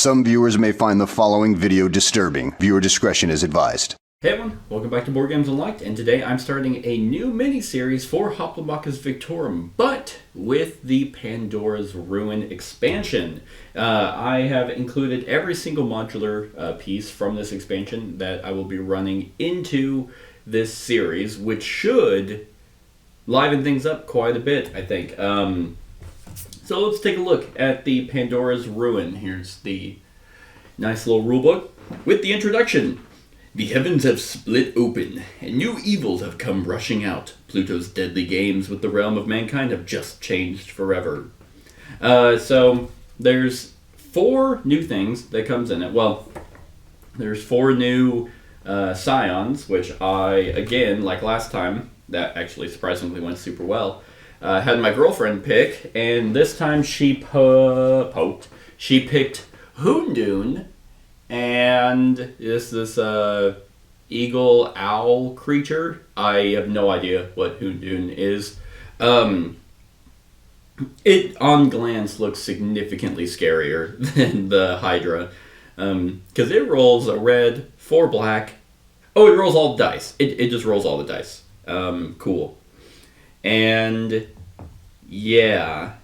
Some viewers may find the following video disturbing. Viewer discretion is advised. Hey everyone, welcome back to Board Games Unlocked, and today I'm starting a new mini-series for Hoplomachus Victorum, but with the Pandora's Ruin expansion. I have included every single modular piece from this expansion that I will be running into this series, which should liven things up quite a bit, I think. So let's take a look at the Pandora's Ruin. Here's the nice little rulebook with the introduction. The heavens have split open, and new evils have come rushing out. Pluto's deadly games with the realm of mankind have just changed forever. So there's 4 new things that comes in it. Well, there's 4 new scions, which I, again, like last time, that actually surprisingly went super well, had my girlfriend pick, and this time she picked Houndoon, and this eagle owl creature. I have no idea what Houndoon is. It on glance looks significantly scarier than the Hydra, because it rolls a red, 4 black. Oh, it rolls all the dice. It just rolls all the dice. Cool. And yeah,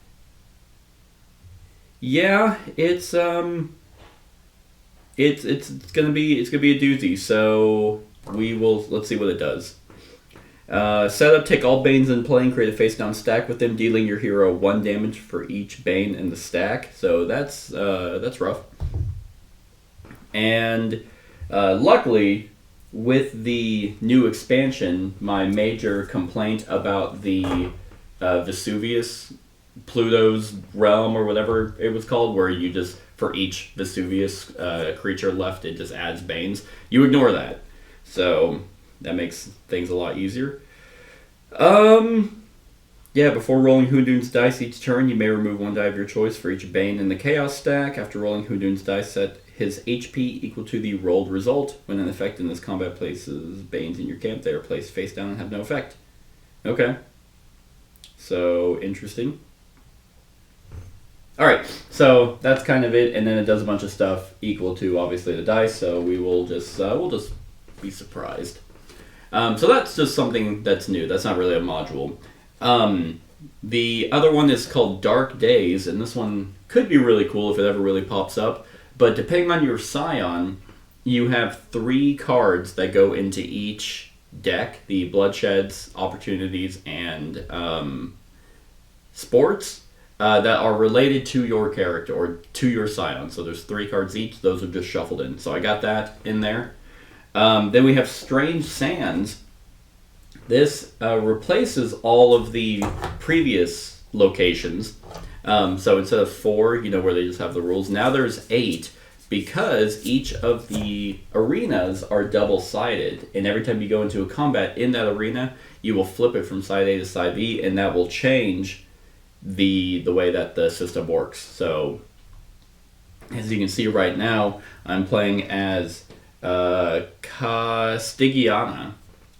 it's gonna be a doozy. So let's see what it does. Set up, take all Banes in play and create a face down stack with them, dealing your hero 1 damage for each Bane in the stack. So that's rough. And luckily, with the new expansion, my major complaint about the Vesuvius, Pluto's realm or whatever it was called, where you just, for each Vesuvius creature left, it just adds Banes. You ignore that. So that makes things a lot easier. Yeah, before rolling Houndoon's dice each turn, you may remove 1 die of your choice for each Bane in the Chaos stack. After rolling Houndoon's dice, set his HP equal to the rolled result. When an effect in this combat places Banes in your camp, they are placed face down and have no effect. Okay. So, interesting. Alright, so that's kind of it, and then it does a bunch of stuff equal to, obviously, the dice, so we will just, we'll just be surprised. So that's just something that's new. That's not really a module. The other one is called Dark Days, and this one could be really cool if it ever really pops up, but depending on your scion, you have 3 cards that go into each deck, the Bloodsheds, Opportunities, and Sports, that are related to your character, or to your scion. So there's 3 cards each, those are just shuffled in. So I got that in there. Then we have Strange Sands. This replaces all of the previous locations. So instead of 4, where they just have the rules, now there's 8, because each of the arenas are double-sided, and every time you go into a combat in that arena, you will flip it from side A to side B, and that will change the way that the system works. So, as you can see right now, I'm playing as Castigiana.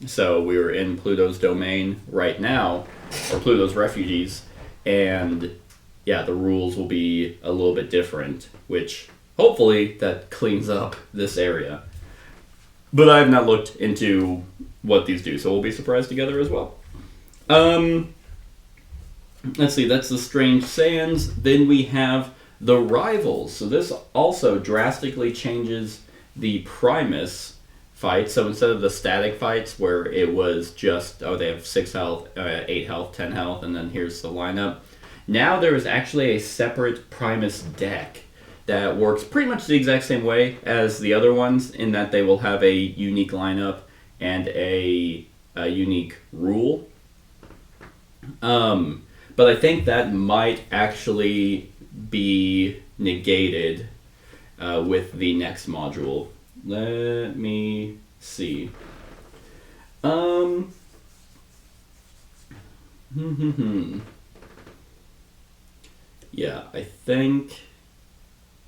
So we're in Pluto's domain right now, or Pluto's refugees, and yeah, the rules will be a little bit different, which hopefully that cleans up this area. But I have not looked into what these do, so we'll be surprised together as well. Let's see, that's the Strange Sands. Then we have the Rivals. So this also drastically changes the Primus fight. So instead of the static fights where it was just, they have 6 health, 8 health, 10 health, and then here's the lineup. Now there is actually a separate Primus deck that works pretty much the exact same way as the other ones, in that they will have a unique lineup and a unique rule. But I think that might actually be negated with the next module. Let me see. Yeah, I think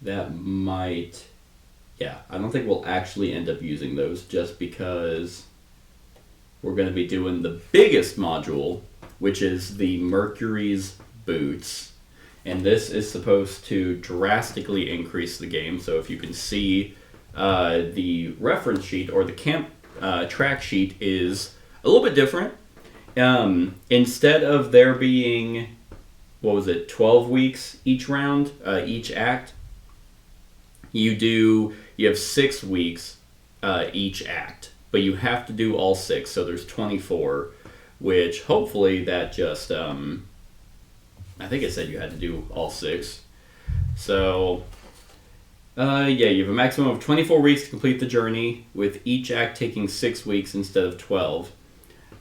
that might... Yeah, I don't think we'll actually end up using those, just because we're going to be doing the biggest module, which is the Mercury's boots. and this is supposed to drastically increase the game. So if you can see, the reference sheet or the camp track sheet is a little bit different. Instead of there being, 12 weeks each round, each act, you have 6 weeks each act, but you have to do all 6, so there's 24, which hopefully that just, I think it said you had to do all 6. So, you have a maximum of 24 weeks to complete the journey, with each act taking 6 weeks instead of 12.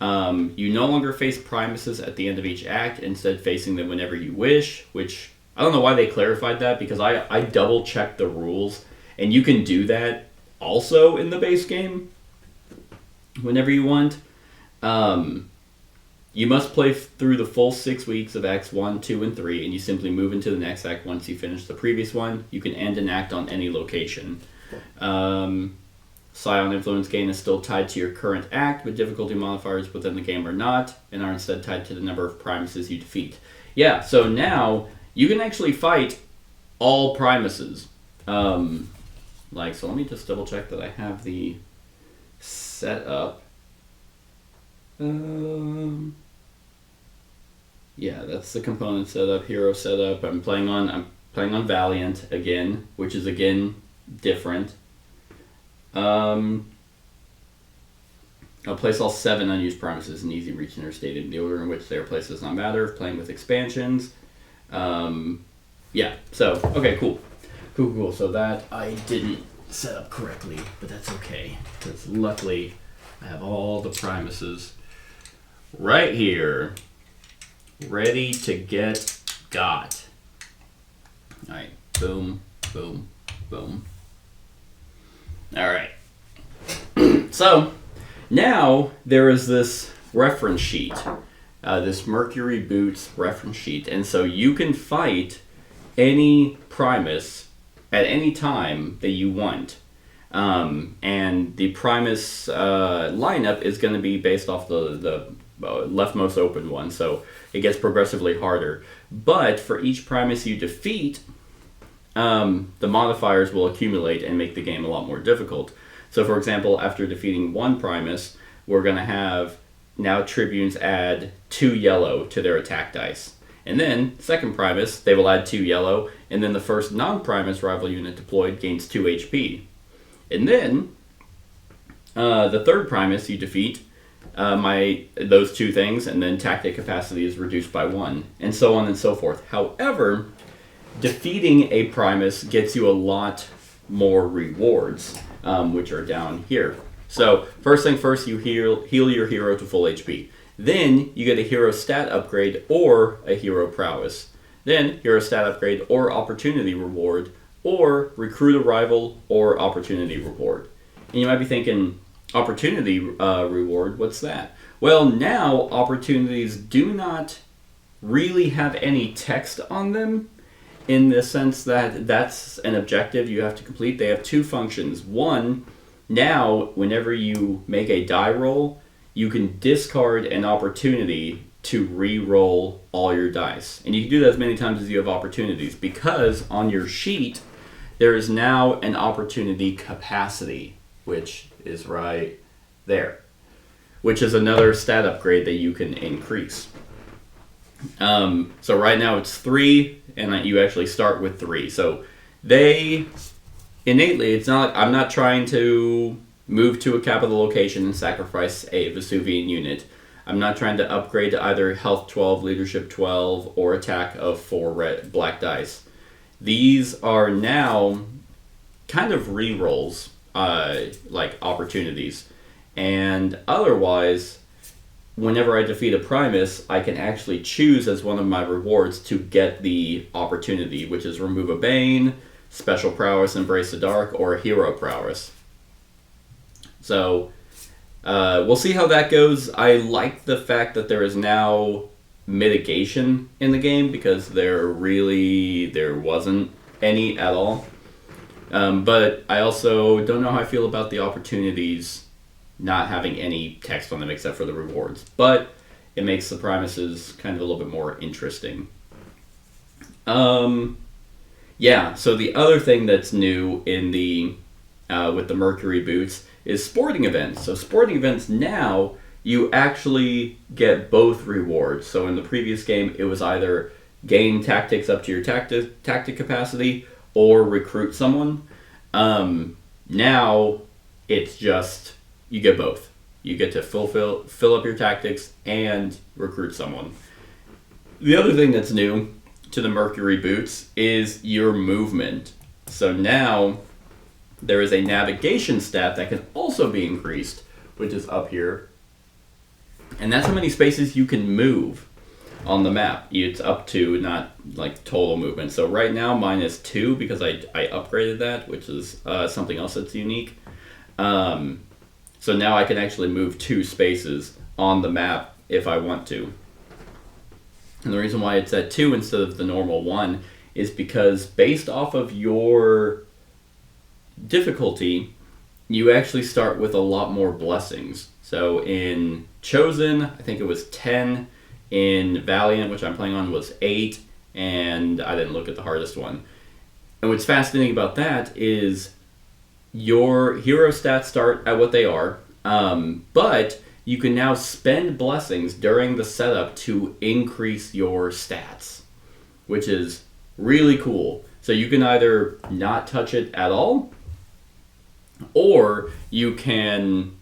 You no longer face Primuses at the end of each act, instead facing them whenever you wish, which I don't know why they clarified that, because I double checked the rules, and you can do that also in the base game whenever you want. You must play through the full 6 weeks of Acts 1, 2, and 3, and you simply move into the next act once you finish the previous one. You can end an act on any location. Scion Influence gain is still tied to your current act, but difficulty modifiers within the game are not, and are instead tied to the number of Primuses you defeat. Yeah, so now you can actually fight all Primuses. So let me just double check that I have the setup. Yeah, that's the component setup, hero setup. I'm playing on Valiant again, which is again different. I'll place all 7 unused Primuses in easy reach interstated. The order in which they are placed does not matter. Playing with expansions. Okay, cool. So that I didn't set up correctly, but that's okay, because luckily I have all the Primuses right here, ready to get got. Alright, boom, boom, boom. Alright. So, now there is this reference sheet, this Mercury Boots reference sheet, and so you can fight any Primus at any time that you want. And the Primus lineup is going to be based off the leftmost open one, so it gets progressively harder. But for each Primus you defeat, the modifiers will accumulate and make the game a lot more difficult. So for example, after defeating one Primus, we're going to have now Tribunes add 2 yellow to their attack dice. And then, second Primus, they will add 2 yellow, and then the first non-Primus rival unit deployed gains 2 HP. And then, the third Primus you defeat, those 2 things, and then tactic capacity is reduced by 1, and so on and so forth. However, defeating a Primus gets you a lot more rewards, which are down here. So, first thing first, you heal your hero to full HP. Then, you get a hero stat upgrade or a hero prowess. Then, hero stat upgrade or opportunity reward, or recruit a rival or opportunity reward. And you might be thinking, opportunity reward, what's that? Well, now opportunities do not really have any text on them, in the sense that that's an objective you have to complete. They have 2 functions. One, now whenever you make a die roll, you can discard an opportunity to re-roll all your dice. And you can do that as many times as you have opportunities, because on your sheet there is now an opportunity capacity, which is right there, which is another stat upgrade that you can increase. So right now it's 3, and you actually start with 3. So they innately, it's not like I'm not trying to move to a capital location and sacrifice a Vesuvian unit. I'm not trying to upgrade to either health 12, leadership 12, or attack of 4 black dice. These are now kind of re-rolls, like opportunities. And otherwise, whenever I defeat a Primus, I can actually choose as one of my rewards to get the opportunity, which is remove a Bane, special prowess, embrace the dark, or a hero prowess. So, we'll see how that goes. I like the fact that there is now mitigation in the game, because there wasn't any at all. But I also don't know how I feel about the opportunities not having any text on them except for the rewards. But it makes the Primuses kind of a little bit more interesting. Yeah, so the other thing that's new in the with the Mercury boots is sporting events. So sporting events now, you actually get both rewards. So in the previous game, it was either gain tactics up to your tactic capacity or recruit someone. Now it's just you get both. You get to fill up your tactics and recruit someone. The other thing that's new to the Mercury boots is your movement. So now there is a navigation stat that can also be increased, which is up here. And that's how many spaces you can move on the map. It's up to, not like total movement. So right now mine is 2 because I upgraded that, which is something else that's unique. So now I can actually move 2 spaces on the map if I want to. And the reason why it's at 2 instead of the normal 1 is because based off of your difficulty, you actually start with a lot more blessings. So in Chosen, I think it was 10. In Valiant, which I'm playing on, was 8. And I didn't look at the hardest one. And what's fascinating about that is your hero stats start at what they are, but you can now spend blessings during the setup to increase your stats, which is really cool. So you can either not touch it at all, or you can,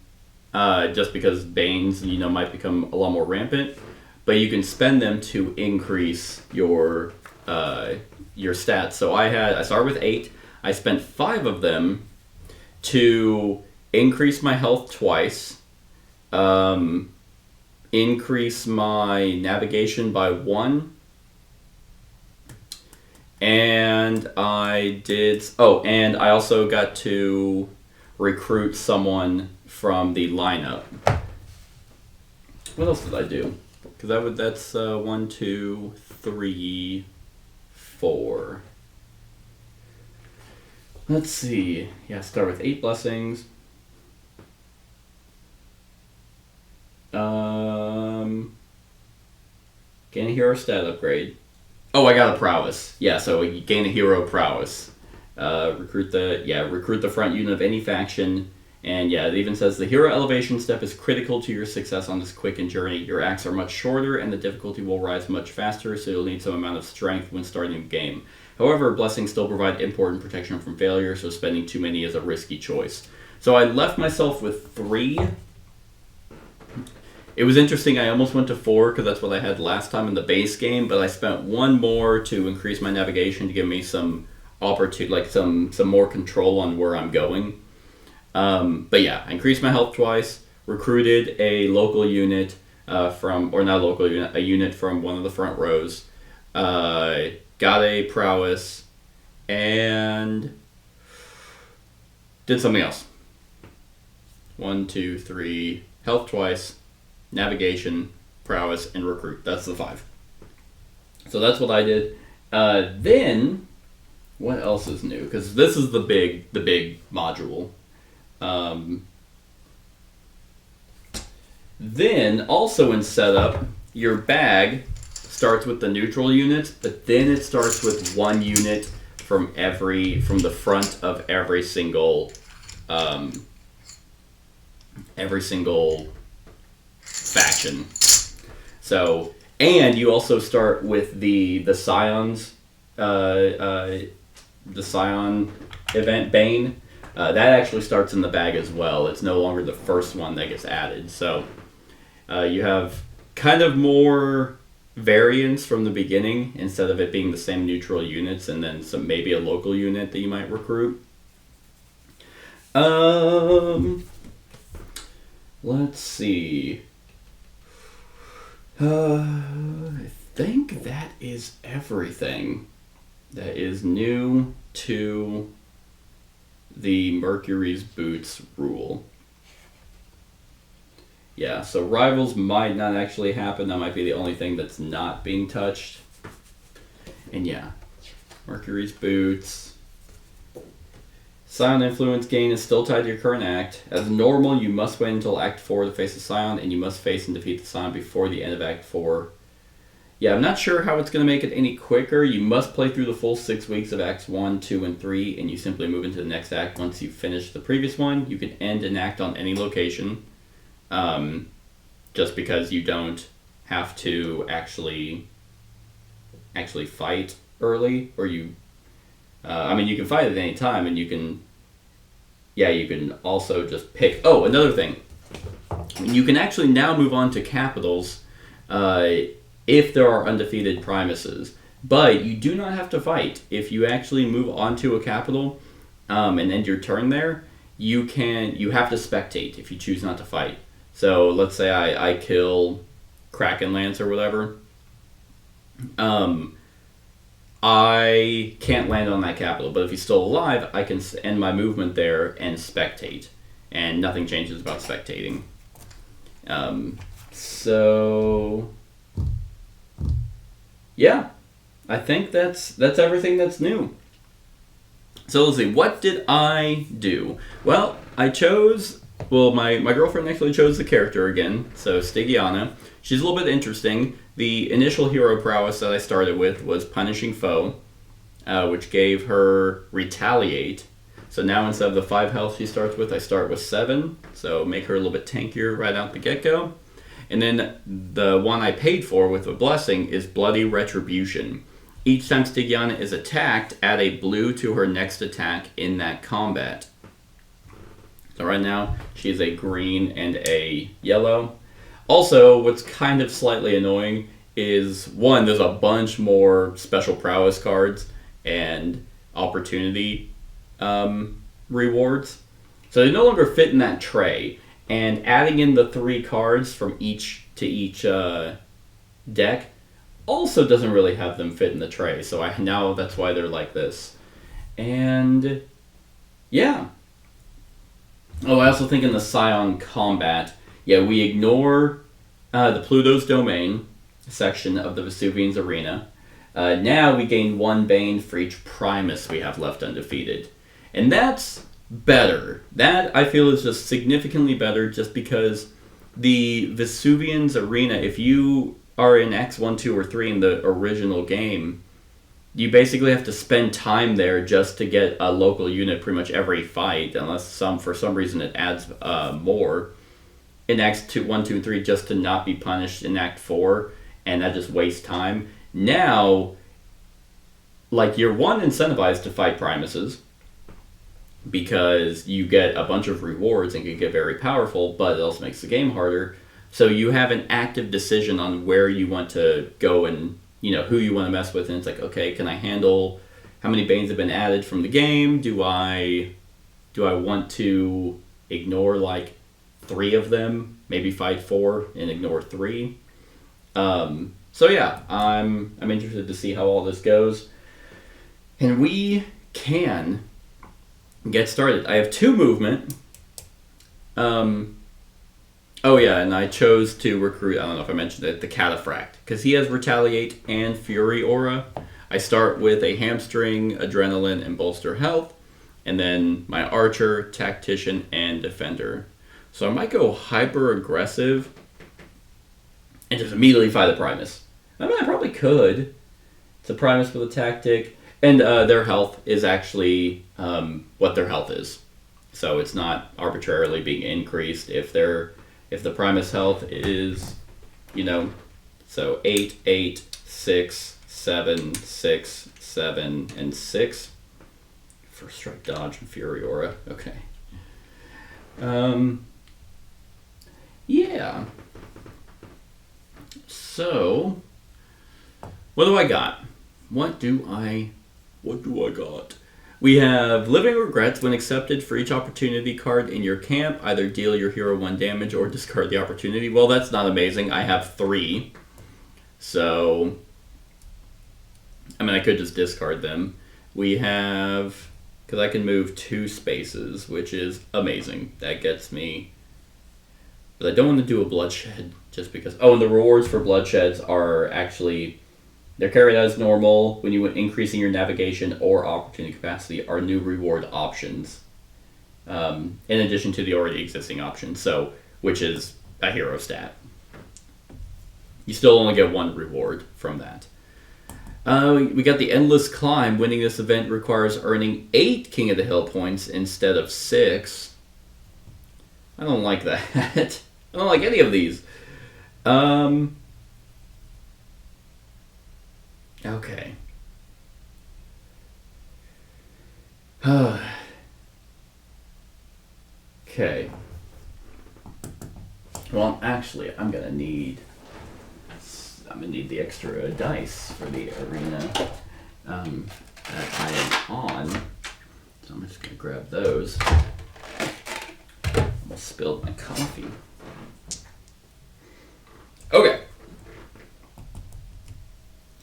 just because Banes, might become a lot more rampant, but you can spend them to increase your stats. So I started with 8. I spent 5 of them to increase my health twice, increase my navigation by 1, and and I also got to recruit someone from the lineup. What else did I do? Because that's 1, 2, 3, 4. Let's see. Yeah, start with 8 blessings. Gain a hero stat upgrade. Oh, I got a prowess. Yeah, so you gain a hero prowess. Recruit the front unit of any faction. And yeah, it even says the hero elevation step is critical to your success on this quickened journey. Your acts are much shorter and the difficulty will rise much faster, so you'll need some amount of strength when starting the game. However, blessings still provide important protection from failure, so spending too many is a risky choice. So I left myself with 3. It was interesting, I almost went to 4 because that's what I had last time in the base game, but I spent 1 more to increase my navigation to give me some opportunity, some more control on where I'm going. But yeah, I increased my health twice, recruited a local unit a unit from one of the front rows, got a prowess, and did something else. 1, 2, 3, health twice, navigation, prowess, and recruit. That's the 5. So that's what I did. Then, what else is new? Because this is the big module. Then, also in setup, your bag starts with the neutral units, but then it starts with 1 unit from the front of every single faction. So, and you also start with the Scions, the Scion event Bane. That actually starts in the bag as well. It's no longer the first one that gets added. So you have kind of more variance from the beginning instead of it being the same neutral units and then maybe a local unit that you might recruit. Let's see. I think that is everything that is new to the Mercury's Boots rule. Yeah, so rivals might not actually happen. That might be the only thing that's not being touched. And yeah, Mercury's Boots. Scion influence gain is still tied to your current act. As normal, you must wait until Act 4 to face the Scion, and you must face and defeat the Scion before the end of Act 4. Yeah, I'm not sure how it's going to make it any quicker. You must play through the full 6 weeks of Acts 1, 2, and 3, and you simply move into the next act once you finish the previous one. You can end an act on any location, just because you don't have to actually fight early, or you... you can fight at any time, and you can also just pick... Oh, another thing. You can actually now move on to capitals if there are undefeated Primuses. But you do not have to fight. If you actually move on to a capital and end your turn there, you have to spectate if you choose not to fight. So let's say I kill Kraken Lance or whatever. I can't land on that capital, but if he's still alive, I can end my movement there and spectate, and nothing changes about spectating. So yeah, I think that's everything that's new. So let's see, what did I do? Well, my girlfriend actually chose the character again, so Stygiana. She's a little bit interesting. The initial hero prowess that I started with was Punishing Foe, which gave her Retaliate. So now instead of the 5 health she starts with, I start with 7, so make her a little bit tankier right out the get-go. And then the one I paid for with a blessing is Bloody Retribution. Each time Stygiana is attacked, add a blue to her next attack in that combat. So right now, she's a green and a yellow. Also, what's kind of slightly annoying is, one, there's a bunch more special prowess cards and opportunity rewards. So they no longer fit in that tray. And adding in the 3 cards from each deck also doesn't really have them fit in the tray. So now that's why they're like this. And yeah. Oh, I also think in the Scion combat, we ignore the Pluto's Domain section of the Vesuvian's Arena. Now we gain 1 Bane for each Primus we have left undefeated. And that's better. That, I feel, is just significantly better, just because the Vesuvian's Arena, if you are in X 1, 2, or 3 in the original game, you basically have to spend time there just to get a local unit pretty much every fight, unless for some reason it adds more in Acts 1, 2, and 3 just to not be punished in Act 4, and that just wastes time. Now, you're incentivized to fight Primuses, because you get a bunch of rewards and can get very powerful, but it also makes the game harder. So you have an active decision on where you want to go and, who you want to mess with. And it's like, okay, can I handle how many Banes have been added from the game? Do I want to ignore 3 of them, maybe fight 4 and ignore 3? So yeah, I'm interested to see how all this goes. And we can get started. I have 2 movement. And I chose to recruit, I don't know if I mentioned it, the Cataphract, because he has Retaliate and Fury Aura. I start with a Hamstring, Adrenaline, and Bolster Health, and then my Archer, Tactician, and Defender. So I might go hyper aggressive and just immediately fight the Primus. I probably could. It's a Primus with a tactic, and their health is actually what their health is. So it's not arbitrarily being increased. If the Primus health is, so 8, 8, 6, 7, 6, 7, and 6. First strike, dodge, and Fury Aura. Okay. Yeah. So, what do I got? What do I got? We have Living Regrets. When accepted, for each opportunity card in your camp, either deal your hero 1 damage or discard the opportunity. Well, that's not amazing. I have 3. So, I could just discard them. We have, because I can move 2 spaces, which is amazing. That gets me. But I don't want to do a Bloodshed, just because. Oh, and the rewards for Bloodsheds are actually... They're carried as normal. When you increasing your navigation or opportunity capacity are new reward options, in addition to the already existing options. So, which is a hero stat. You still only get one reward from that. We got the Endless Climb. Winning this event requires earning 8 King of the Hill points instead of 6. I don't like that. I don't like any of these. Okay. Okay. Well, actually, I'm gonna need the extra dice for the arena that I am on. So I'm just gonna grab those. I almost spilled my coffee. Okay.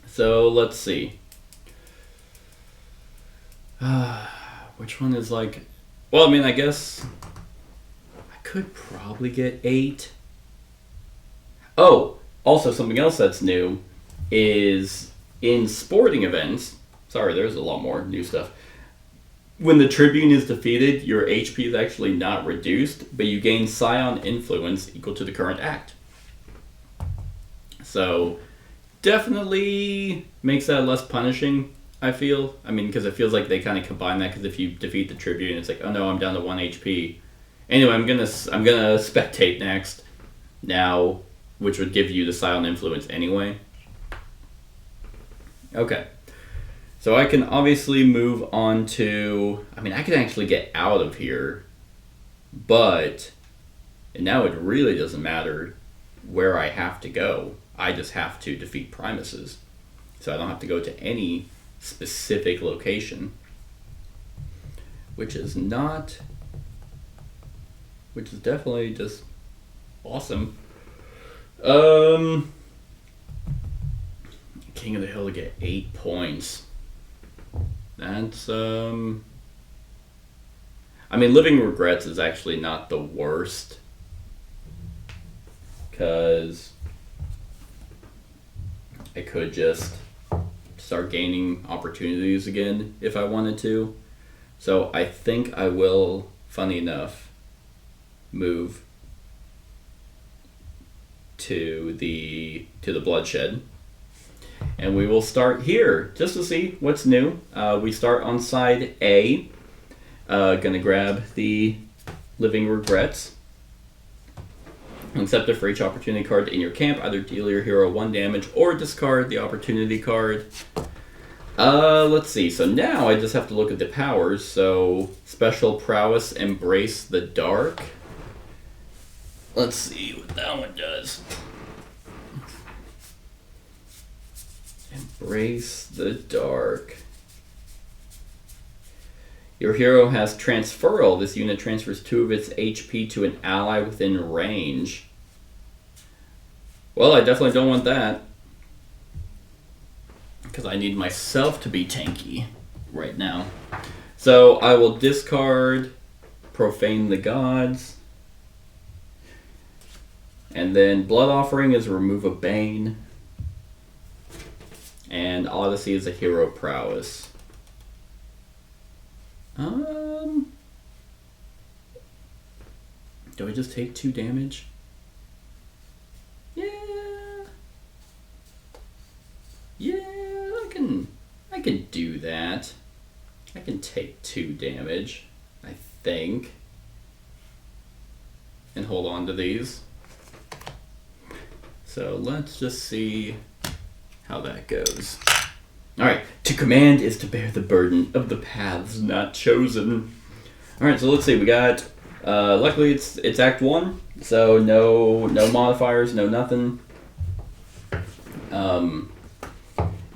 So let's see. Which one is like... Well, I mean, I guess I could probably get 8. Oh, also something else that's new is in sporting events. Sorry, there's a lot more new stuff. When the Tribune is defeated, your HP is actually not reduced, but you gain Scion influence equal to the current act. So, definitely makes that less punishing, I feel. I mean, because it feels like they kind of combine that, because if you defeat the Tribune, it's like, oh no, I'm down to 1 HP. Anyway, I'm gonna spectate next. Now, which would give you the Scion influence anyway. Okay. So I can obviously move on to... I mean, I can actually get out of here. But... And now it really doesn't matter where I have to go. I just have to defeat Primuses. So I don't have to go to any specific location. Which is not... Which is definitely just awesome. King of the Hill to get 8 points. That's, I mean, Living Regrets is actually not the worst. Because I could just start gaining opportunities again if I wanted to. So I think I will, funny enough, move to the Bloodshed. And we will start here, just to see what's new. We start on side A. Gonna grab the Living Regrets. Except it for each opportunity card in your camp, either deal your hero 1 damage or discard the opportunity card. Let's see, so now I just have to look at the powers. So, Special Prowess, Embrace the Dark. Let's see what that one does. Embrace the Dark. Your hero has Transferal. This unit transfers 2 of its HP to an ally within range. Well, I definitely don't want that. Because I need myself to be tanky right now. So I will discard Profane the Gods. And then Blood Offering is remove a Bane. And Odyssey is a Hero Prowess. Do I just take 2 damage? Yeah. Yeah, I can do that. I can take 2 damage, I think. And hold on to these. So let's just see how that goes. Alright, to command is to bear the burden of the paths not chosen. Alright, so let's see, we got, luckily it's Act 1, so no modifiers, no nothing.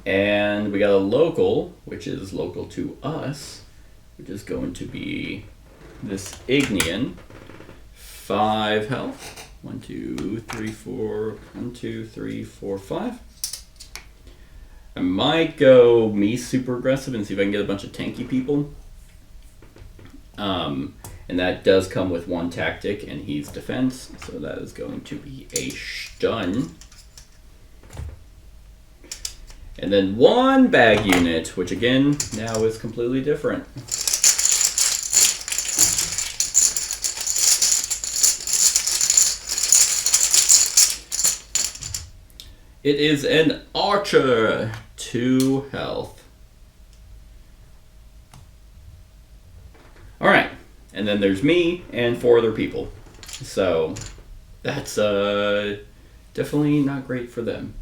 And we got a local, which is local to us, which is going to be this Ignean. 5 health. 1, 2, 3, 4, 1, 2, 3, 4, 5. I might go me super aggressive and see if I can get a bunch of tanky people. And that does come with 1 tactic, and he's defense, so that is going to be a stun. And then 1 bag unit, which again, now is completely different. It is an archer. 2 health. Alright. And then there's me and 4 other people. So that's definitely not great for them.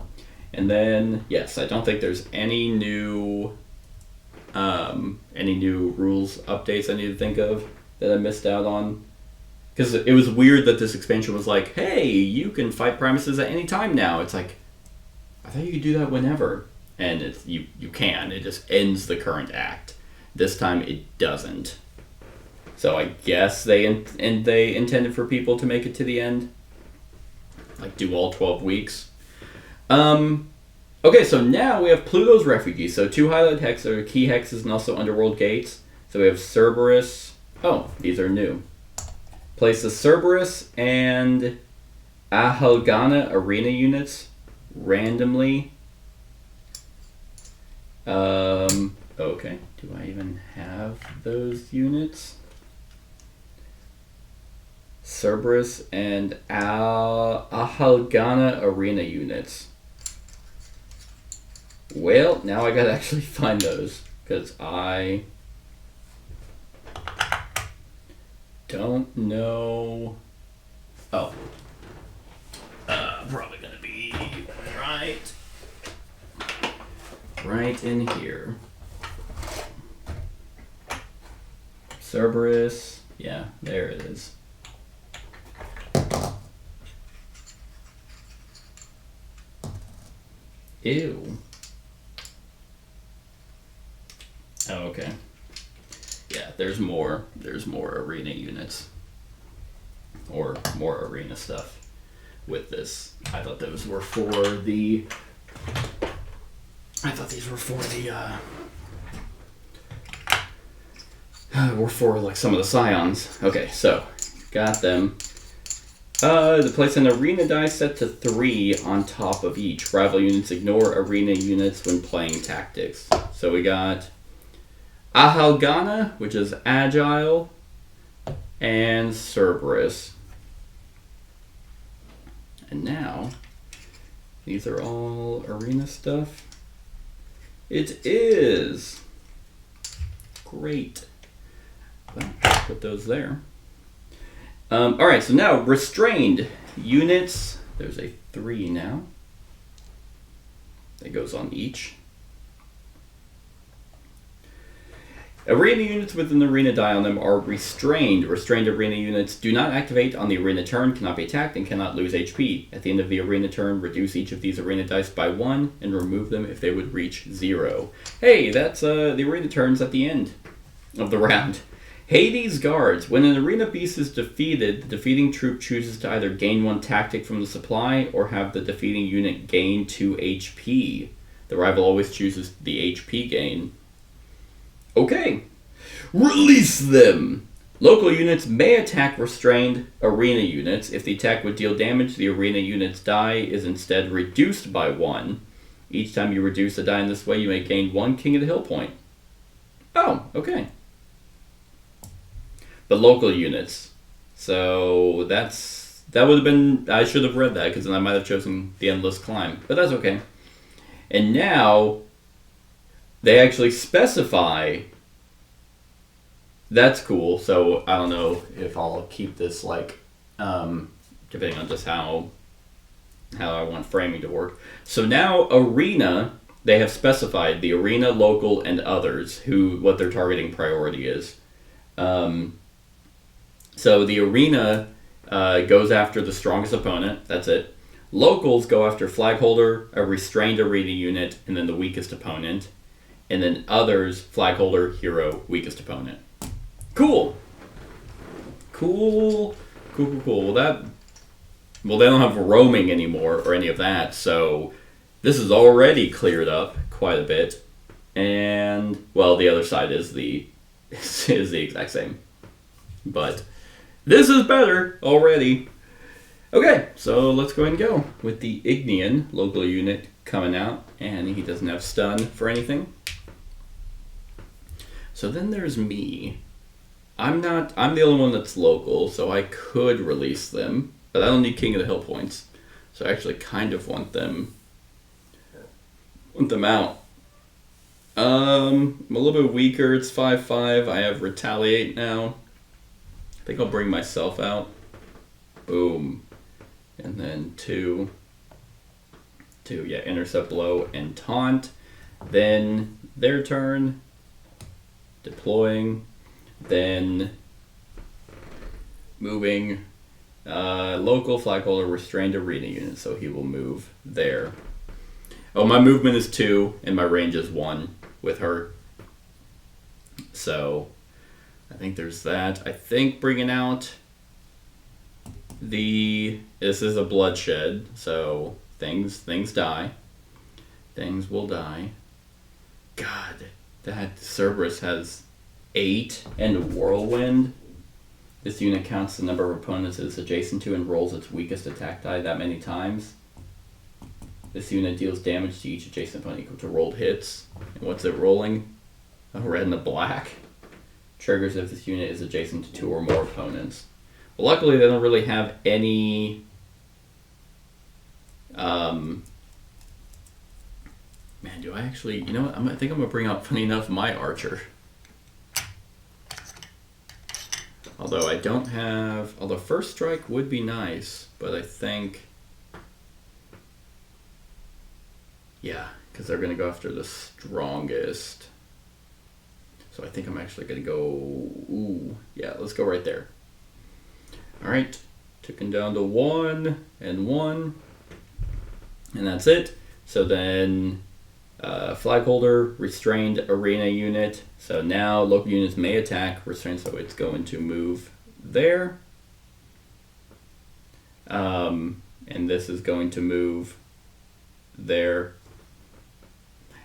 And then, yes, I don't think there's any new rules updates I need to think of that I missed out on. Because it was weird that this expansion was like, hey, you can fight Primuses at any time now. It's like, I thought you could do that whenever. And it's you can. It just ends the current act. This time it doesn't. So I guess they intended for people to make it to the end. Like, do all 12 weeks. Okay, so now we have Pluto's refugees. So 2 highlighted hexes are key hexes and also underworld gates. So we have Cerberus. Oh, these are new. Place the Cerberus and Ahalgana arena units randomly. Okay. Do I even have those units? Cerberus and Ahalgana arena units. Well, now I gotta actually find those, because I don't know. Oh. Probably gonna be right in here. Cerberus. Yeah, there it is. Ew. Oh, okay. Yeah, there's more arena units. Or more arena stuff with this. I thought those were for the... were for like some of the scions. Okay, so got them. The place an arena die set to 3 on top of each. Rival units ignore arena units when playing tactics. So we got Ahalgana, which is agile, and Cerberus. And now, these are all arena stuff. It is! Great. Well, put those there. Alright, so now restrained units. There's a 3 now. That goes on each. Arena units with an arena die on them are restrained. Restrained arena units do not activate on the arena turn, cannot be attacked, and cannot lose HP. At the end of the arena turn, reduce each of these arena dice by 1 and remove them if they would reach 0. Hey, that's the arena turns at the end of the round. Hades Guards. When an arena beast is defeated, the defeating troop chooses to either gain 1 tactic from the supply or have the defeating unit gain 2 HP. The rival always chooses the HP gain. Okay. Release them! Local units may attack restrained arena units. If the attack would deal damage, the arena unit's die is instead reduced by 1. Each time you reduce a die in this way, you may gain 1 King of the Hill point. Oh, okay. The local units. So that would have been... I should have read that, because then I might have chosen the Endless Climb. But that's okay. And now... they actually specify. That's cool. So I don't know if I'll keep this like, depending on just how I want framing to work. So now arena, they have specified the arena, local, and others what their targeting priority is. So the arena goes after the strongest opponent. That's it. Locals go after flag holder, a restrained arena unit, and then the weakest opponent. And then others, flag holder, hero, weakest opponent. Cool. Well, they don't have roaming anymore or any of that, so this is already cleared up quite a bit. And, well, the other side is the exact same. But this is better already. Okay, so let's go ahead and go with the Ignean local unit coming out, and he doesn't have stun for anything. So then there's me. I'm the only one that's local, so I could release them, but I don't need King of the Hill points. So I actually kind of want them Want them out. I'm a little bit weaker. It's 5/5. I have retaliate now. I think I'll bring myself out. Boom. And then 2. Yeah, intercept blow and taunt. Then their turn. Deploying. Then moving. Local flagholder restrained arena unit, so he will move there. Oh, my movement is 2 and my range is 1 with her. So I think there's that. I think bringing out this is a bloodshed, so things die. Things will die. God, that Cerberus has 8 and whirlwind. This unit counts the number of opponents it is adjacent to and rolls its weakest attack die that many times. This unit deals damage to each adjacent opponent equal to rolled hits. And what's it rolling? A red and a black. Triggers if this unit is adjacent to 2 or more opponents. Well, luckily they don't really have any... Man, do I actually... You know what? I think I'm going to bring out, funny enough, my archer. Although I don't have... Although first strike would be nice, but I think... Yeah, because they're going to go after the strongest. So I think I'm actually going to go... Ooh, yeah, let's go right there. Alright, took him down to 1 and 1. And that's it. So then... Flagholder, restrained arena unit. So now local units may attack restrained, so it's going to move there. And this is going to move there.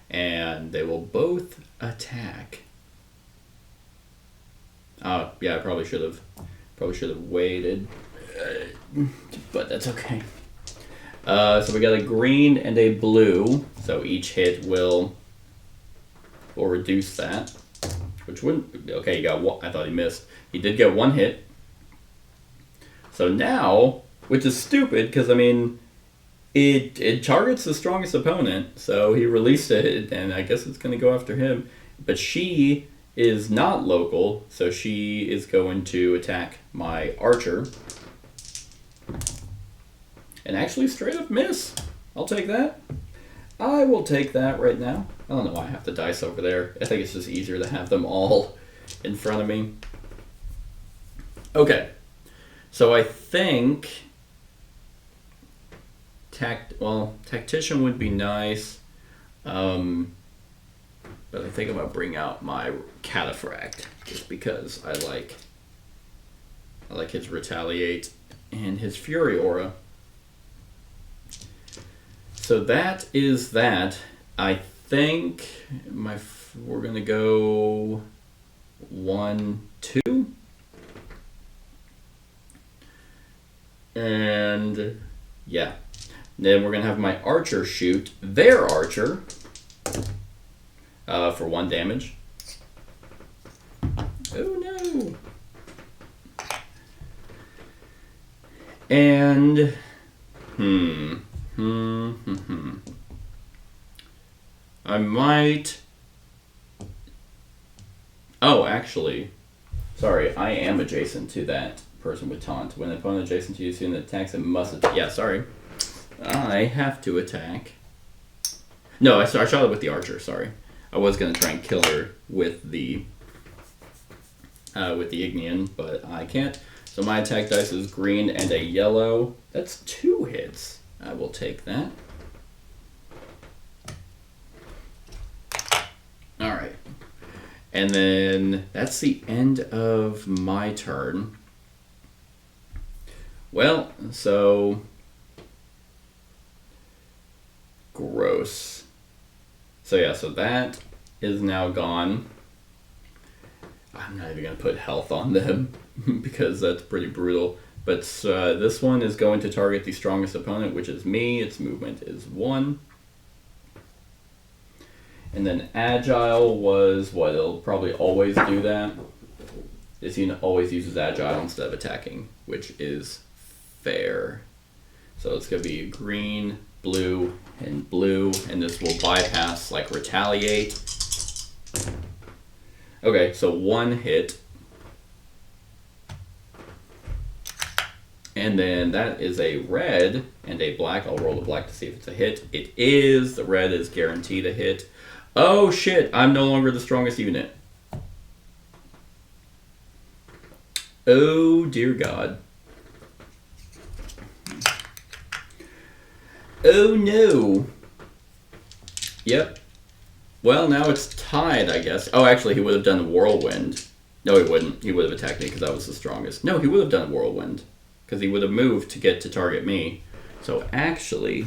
And they will both attack. Yeah, I probably should have waited. But that's okay. So we got a green and a blue, so each hit will reduce that, which wouldn't, okay, he got one, I thought he missed. He did get 1 hit. So now, which is stupid, because I mean, it targets the strongest opponent, so he released it, and I guess it's going to go after him, but she is not local, so she is going to attack my archer. And actually straight up miss. I'll take that. I will take that right now. I don't know why I have the dice over there. I think it's just easier to have them all in front of me. Okay. So I think... Tactician would be nice. But I think I'm going to bring out my Cataphract. Just because I like his Retaliate and his Fury Aura. So that is that. I think we're going to go 1, 2. And yeah. Then we're going to have my archer shoot their archer for 1 damage. Oh no. And I might... Oh, actually, sorry, I am adjacent to that person with taunt. When an opponent adjacent to you soon attacks, it must attack. Yeah, sorry. I have to attack. No, I shot it with the archer, sorry. I was going to try and kill her with the Ignean, but I can't. So my attack dice is green and a yellow. That's 2 hits. I will take that. Alright. And then that's the end of my turn. Well, so... Gross. So yeah, so that is now gone. I'm not even going to put health on them because that's pretty brutal. But this one is going to target the strongest opponent, which is me. Its movement is 1. And then Agile was what? It'll probably always do that. This unit always uses Agile instead of attacking, which is fair. So it's going to be green blue, and blue, and this will bypass, like, retaliate. Okay, so 1 hit. And then that is a red and a black. I'll roll the black to see if it's a hit. It is. The red is guaranteed a hit. Oh shit, I'm no longer the strongest unit. Oh dear God. Oh no. Yep. Well, now it's tied, I guess. Oh, actually, he would have done a whirlwind. No, he wouldn't. He would have attacked me because I was the strongest. No, he would have done a whirlwind because he would have moved to get to target me. So actually,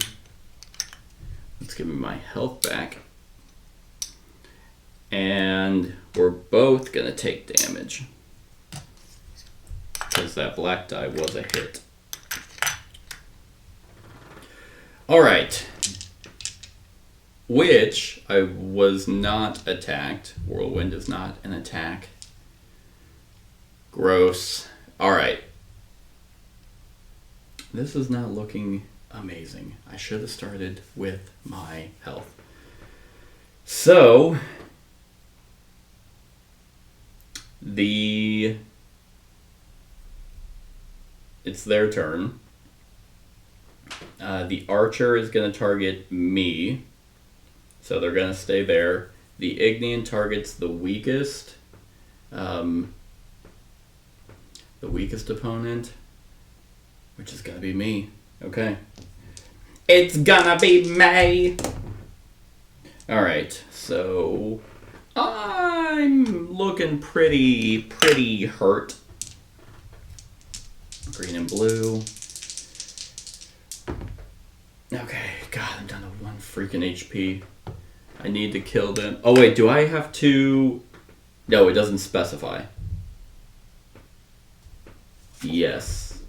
let's give me my health back. And we're both going to take damage because that black die was a hit. All right. Which I was not attacked. Whirlwind is not an attack. Gross. All right. This is not looking amazing. I should have started with my health. So, it's their turn. The archer is going to target me. So they're going to stay there. The Ignean targets the weakest opponent, which is going to be me. Okay. It's gonna be me! Alright, so I'm looking pretty hurt. Green and blue. Okay, God, I'm down to 1 freaking HP. I need to kill them. Oh wait, do I have to... No, it doesn't specify. Yes.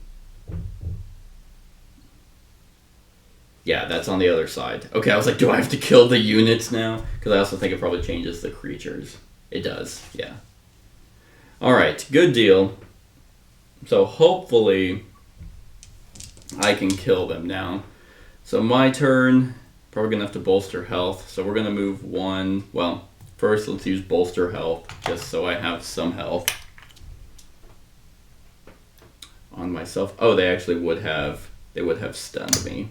Yeah, that's on the other side. Okay, I was like, do I have to kill the units now? Because I also think it probably changes the creatures. It does, yeah. Alright, good deal. So hopefully I can kill them now. So my turn... Probably going to have to bolster health, so we're going to move 1. Well, first let's use bolster health, just so I have some health on myself. Oh, they actually would have stunned me.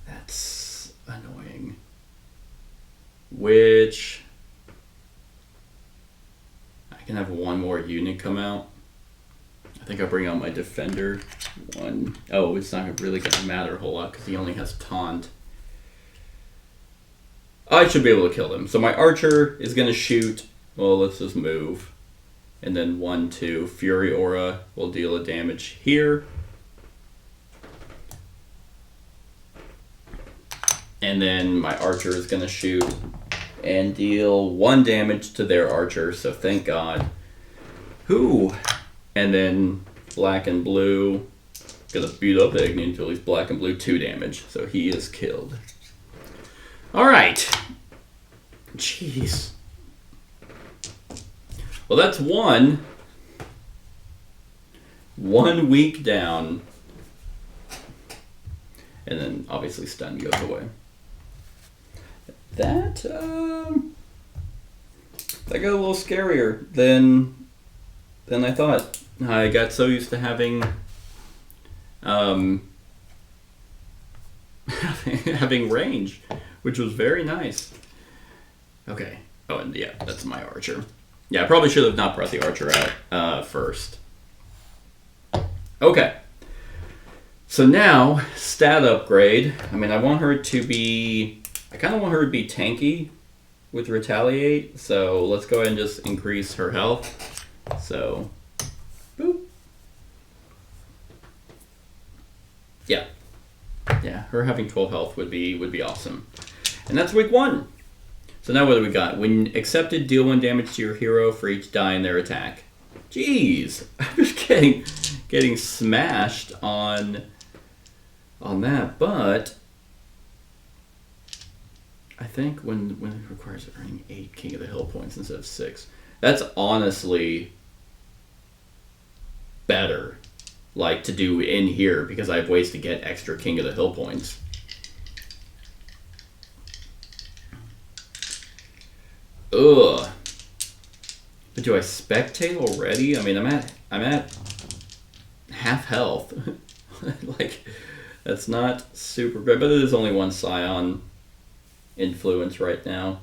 That's annoying. Which... I can have 1 more unit come out. I think I'll bring out my defender. 1. Oh, it's not really going to matter a whole lot because he only has taunt. I should be able to kill him. So my archer is going to shoot. Well, let's just move. And then 1, 2. Fury Aura will deal a damage here. And then my archer is going to shoot and deal 1 damage to their archer. So thank God. Whew. And then black and blue, gonna beat up Ignean until he's black and blue, 2 damage. So he is killed. Alright. Jeez. Well, that's 1 week down. And then obviously stun goes away. That got a little scarier than I thought. I got so used to having having range, which was very nice. Okay. Oh, and yeah, that's my archer. Yeah, I probably should have not brought the archer out first. Okay. So now, stat upgrade. I mean, I kind of want her to be tanky with retaliate. So let's go ahead and just increase her health. So, boop. Yeah. Yeah, her having 12 health would be awesome. And that's week 1. So now what do we got? When accepted, deal 1 damage to your hero for each die in their attack. Jeez, I'm just getting smashed on that, but I think when it requires earning 8 King of the Hill points instead of 6, that's honestly better like to do in here because I have ways to get extra King of the Hill points. Ugh. But do I spectate already? I mean, I'm at half health. Like, that's not super good, but it is only one Scion influence right now.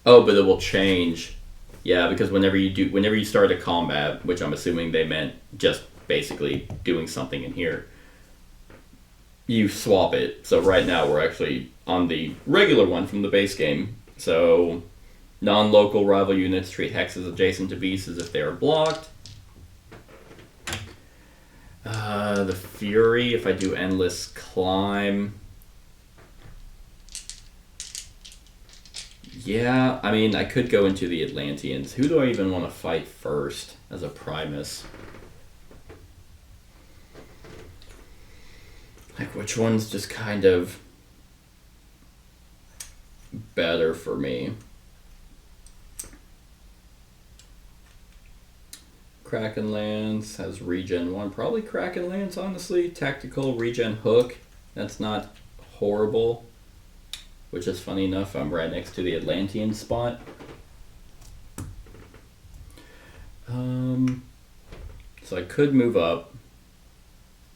Oh, but it will change. Yeah, because whenever you start a combat, which I'm assuming they meant just basically doing something in here, you swap it. So right now we're actually on the regular one from the base game. So non-local rival units treat hexes adjacent to beasts as if they are blocked. The Fury, if I do Endless Climb. Yeah, I mean, I could go into the Atlanteans. Who do I even want to fight first as a Primus? Like, which one's just kind of better for me? Kraken Lance has regen 1. Probably Kraken Lance, honestly. Tactical regen hook. That's not horrible. Which is funny enough, I'm right next to the Atlantean spot. So I could move up.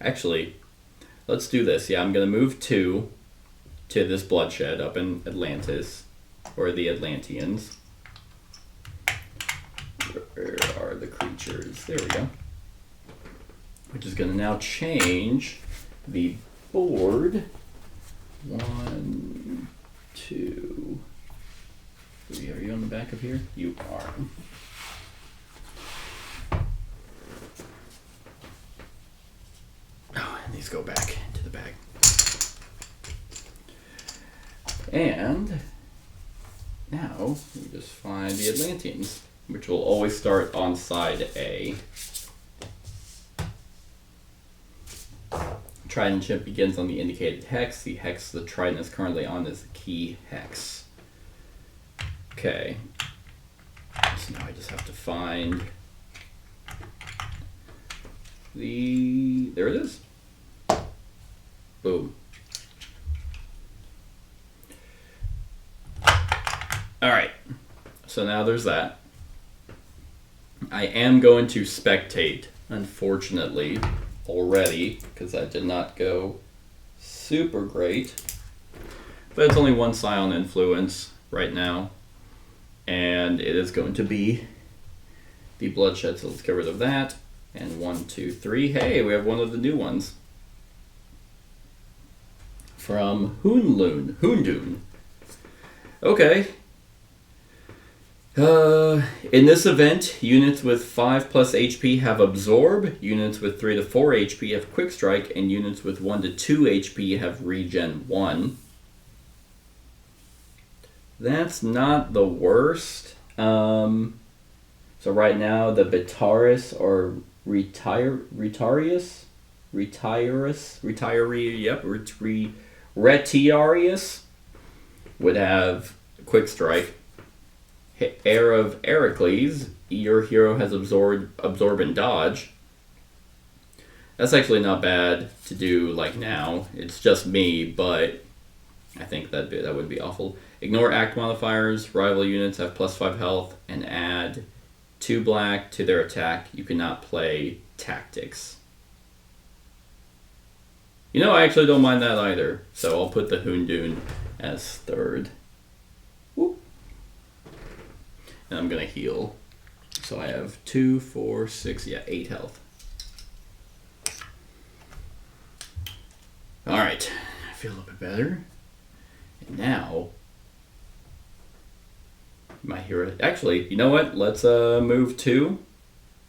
Actually, let's do this. Yeah, I'm going to move 2 to this bloodshed up in Atlantis. Or the Atlanteans. Where are the creatures? There we go. Which is going to now change the board. 1, 2, 3. Are you on the back of here? You are. Oh, and these go back into the bag. And now we just find the Atlanteans, which will always start on side A. Trident chip begins on the indicated hex. The hex the trident is currently on is the key hex. Okay. So now I just have to find the... There it is. Boom. Alright. So now there's that. I am going to spectate, unfortunately, already, because that did not go super great. But it's only one Scion influence right now. And it is going to be the bloodshed, so let's get rid of that. And 1, 2, 3. Hey, we have one of the new ones. From Houndoon. Okay. In this event, units with 5+ HP have Absorb, units with 3 to 4 HP have Quick Strike, and units with 1 to 2 HP have Regen 1. That's not the worst. So right now, the Vitaris or Retiarius would have Quick Strike. Heir of Heracles, your hero has absorb and dodge. That's actually not bad to do like now. It's just me, but I think that would be awful. Ignore act modifiers. Rival units have +5 health and add 2 black to their attack. You cannot play tactics. You know, I actually don't mind that either. So I'll put the Houndoon as 3rd. Whoop. And I'm going to heal. So I have 2, 4, 6, 8 health. Alright, I feel a little bit better. And now, my hero... Actually, you know what? Let's move 2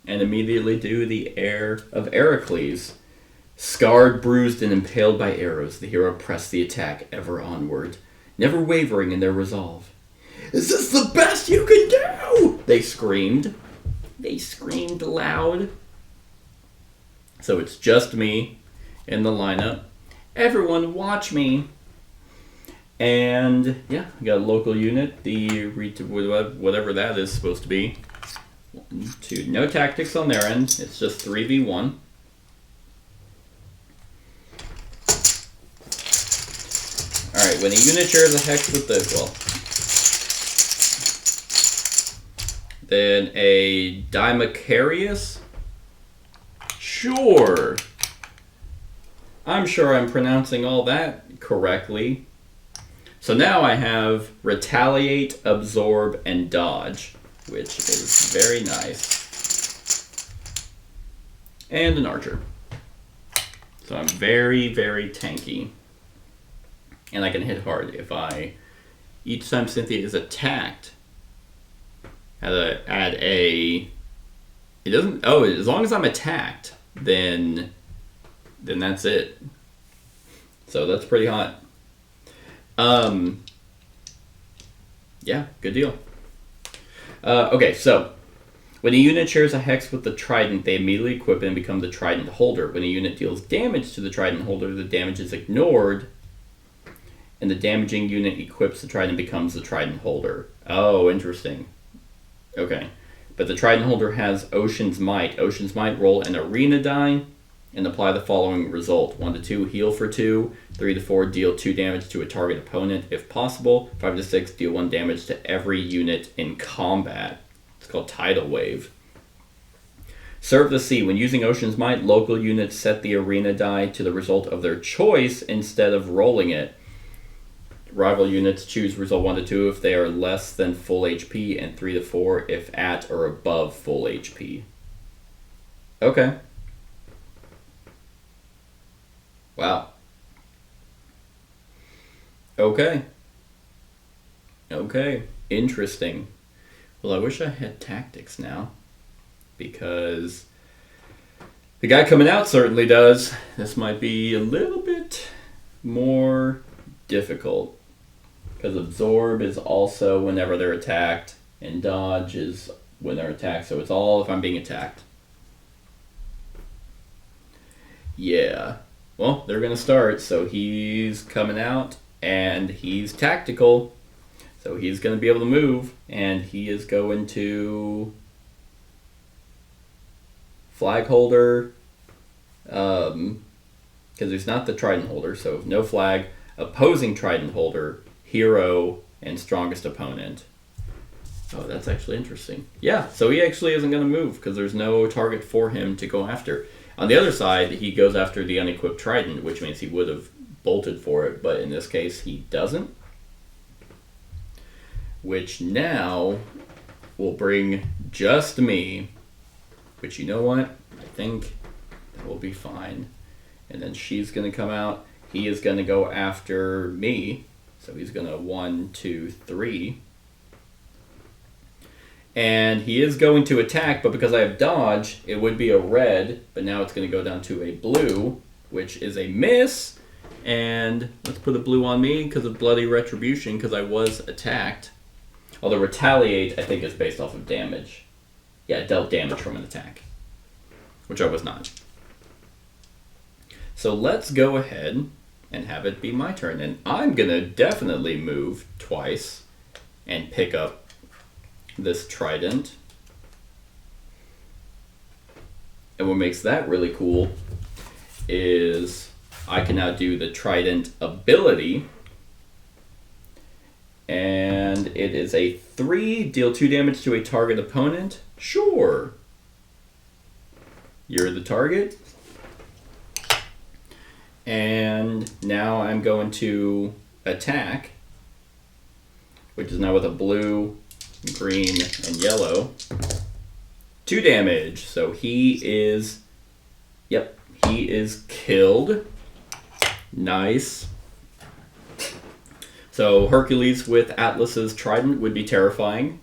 and immediately do the Heir of Heracles. Scarred, bruised, and impaled by arrows, the hero pressed the attack ever onward, never wavering in their resolve. Is this the best you can do? They screamed. They screamed loud. So it's just me in the lineup. Everyone watch me. And yeah, I got a local unit, the whatever that is supposed to be. 1, 2, no tactics on their end. It's just 3v1. Alright, when a unit shares a hex with the, well, then a Dimacarius? Sure. I'm sure I'm pronouncing all that correctly. So now I have Retaliate, Absorb, and Dodge, which is very nice. And an Archer. So I'm very, very tanky. And I can hit hard if each time Cynthia is attacked, add a, it doesn't, oh, as long as I'm attacked, then that's it. So that's pretty hot. Yeah, good deal. Okay, so when a unit shares a hex with the Trident, they immediately equip it and become the Trident holder. When a unit deals damage to the Trident holder, the damage is ignored, and the damaging unit equips the Trident and becomes the Trident holder. Oh, interesting. Okay. But the Trident holder has Ocean's Might. Ocean's Might, roll an arena die and apply the following result. 1 to 2, heal for 2. 3 to 4, deal 2 damage to a target opponent if possible. 5 to 6, deal 1 damage to every unit in combat. It's called Tidal Wave. Serve the Sea. When using Ocean's Might, local units set the arena die to the result of their choice instead of rolling it. Rival units choose result 1 to 2 if they are less than full HP, and 3 to 4 if at or above full HP. Okay. Wow. Okay. Okay. Interesting. Well, I wish I had tactics now, because the guy coming out certainly does. This might be a little bit more difficult, because Absorb is also whenever they're attacked, and Dodge is when they're attacked, so it's all if I'm being attacked. Yeah. Well, they're going to start, so he's coming out, and he's tactical, so he's going to be able to move, and he is going to flag holder, because he's not the Trident holder, so no flag, opposing Trident holder, hero, and strongest opponent. Oh, that's actually interesting. Yeah, so he actually isn't going to move, because there's no target for him to go after. On the other side, he goes after the unequipped Trident, which means he would have bolted for it, but in this case he doesn't. Which now will bring just me, which, you know what? I think that will be fine. And then she's going to come out. He is going to go after me. So he's going to 1, 2, 3. And he is going to attack, but because I have dodge, it would be a red, but now it's going to go down to a blue, which is a miss. And let's put a blue on me because of bloody retribution, because I was attacked. Although retaliate, I think, is based off of damage. Yeah, it dealt damage from an attack, which I was not. So let's go ahead and have it be my turn. And I'm going to definitely move twice and pick up this Trident. And what makes that really cool is I can now do the Trident ability. And it is a 3, deal 2 damage to a target opponent. Sure. You're the target. And now I'm going to attack, which is now with a blue, green, and yellow. 2 damage. So he is, yep, he is killed. Nice. So Hercules with Atlas's Trident would be terrifying.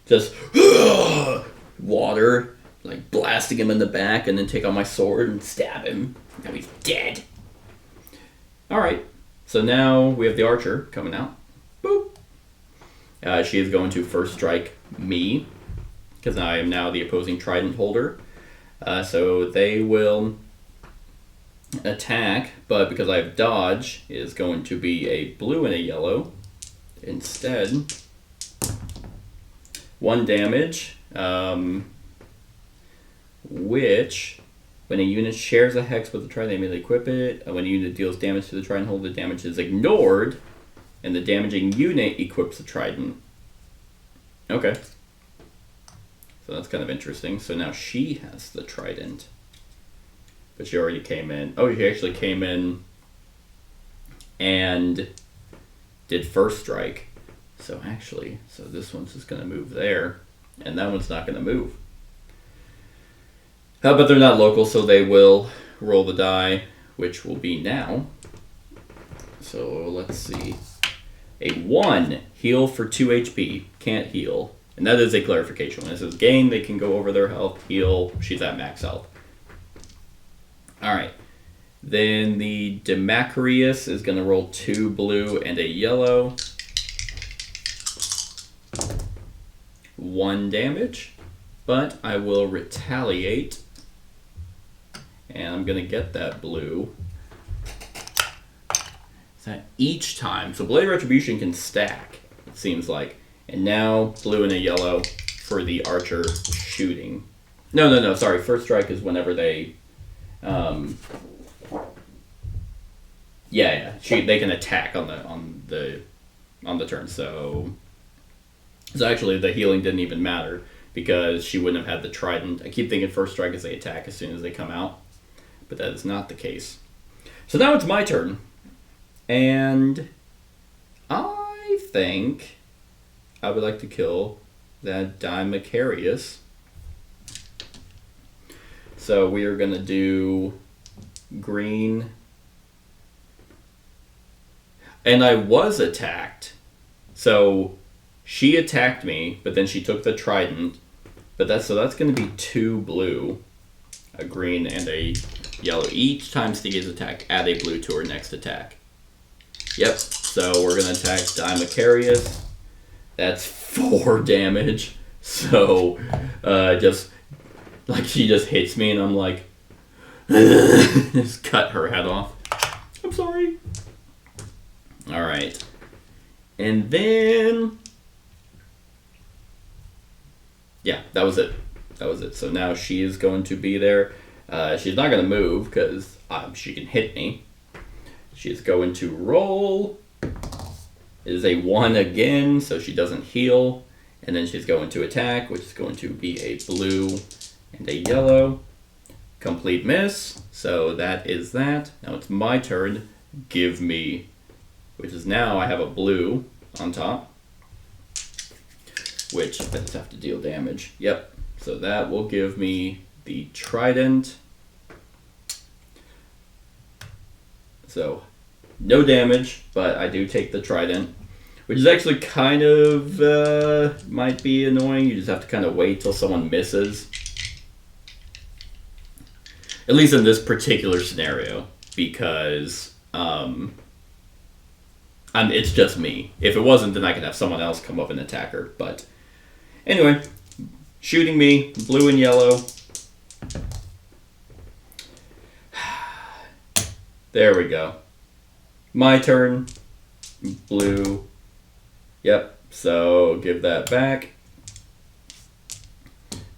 Just water, like blasting him in the back, and then take out my sword and stab him. Now he's dead. Alright, so now we have the Archer coming out. Boop. She is going to first strike me, because I am now the opposing Trident holder. So they will attack, but because I have dodge, it is going to be a blue and a yellow. Instead, 1 damage, which, when a unit shares a hex with the Trident, they immediately equip it. When a unit deals damage to the Trident holder, the damage is ignored. and the damaging unit equips a trident. Okay. So that's kind of interesting. So now she has the trident. But she already came in. Oh, she actually came in and did first strike. So actually, this one's just going to move there. And that one's not going to move. But they're not local, so they will roll the die, which will be now. So let's see. A 1. Heal for 2 HP. Can't heal. And that is a clarification. When it says gain, they can go over their health. Heal, she's at max health. Alright. Then the Demetrius is going to roll 2 blue and a yellow. 1 damage. But I will retaliate. And I'm going to get that blue. That each time. So Blade Retribution can stack, it seems like. And now blue and a yellow for the archer shooting. No, sorry. First strike is whenever they... they can attack on the turn. So actually the healing didn't even matter because she wouldn't have had the trident. I keep thinking first strike is they attack as soon as they come out. But that is not the case. So now it's my turn. And I think I would like to kill that Demetrius. So we are going to do green. And I was attacked. So she attacked me, but then she took the trident. But that's going to be 2 blue, a green and a yellow. Each time Steve is attacked, add a blue to her next attack. Yep, so we're going to attack Demetrius. That's 4 damage. So, she just hits me and I'm like, just cut her head off. I'm sorry. Alright. And then, yeah, that was it. So now she is going to be there. She's not going to move because she can hit me. She is going to roll. It is a 1 again, so she doesn't heal. And then she's going to attack, which is going to be a blue and a yellow. Complete miss. So that is that. Now it's my turn. Give me, which is now I have a blue on top, which I just have to deal damage. Yep. So that will give me the trident. So, no damage, but I do take the trident, which is actually kind of, might be annoying. You just have to kind of wait till someone misses. At least in this particular scenario, because it's just me. If it wasn't, then I could have someone else come up and attack her. But anyway, shooting me, blue and yellow. There we go. My turn. Blue. Yep. So give that back.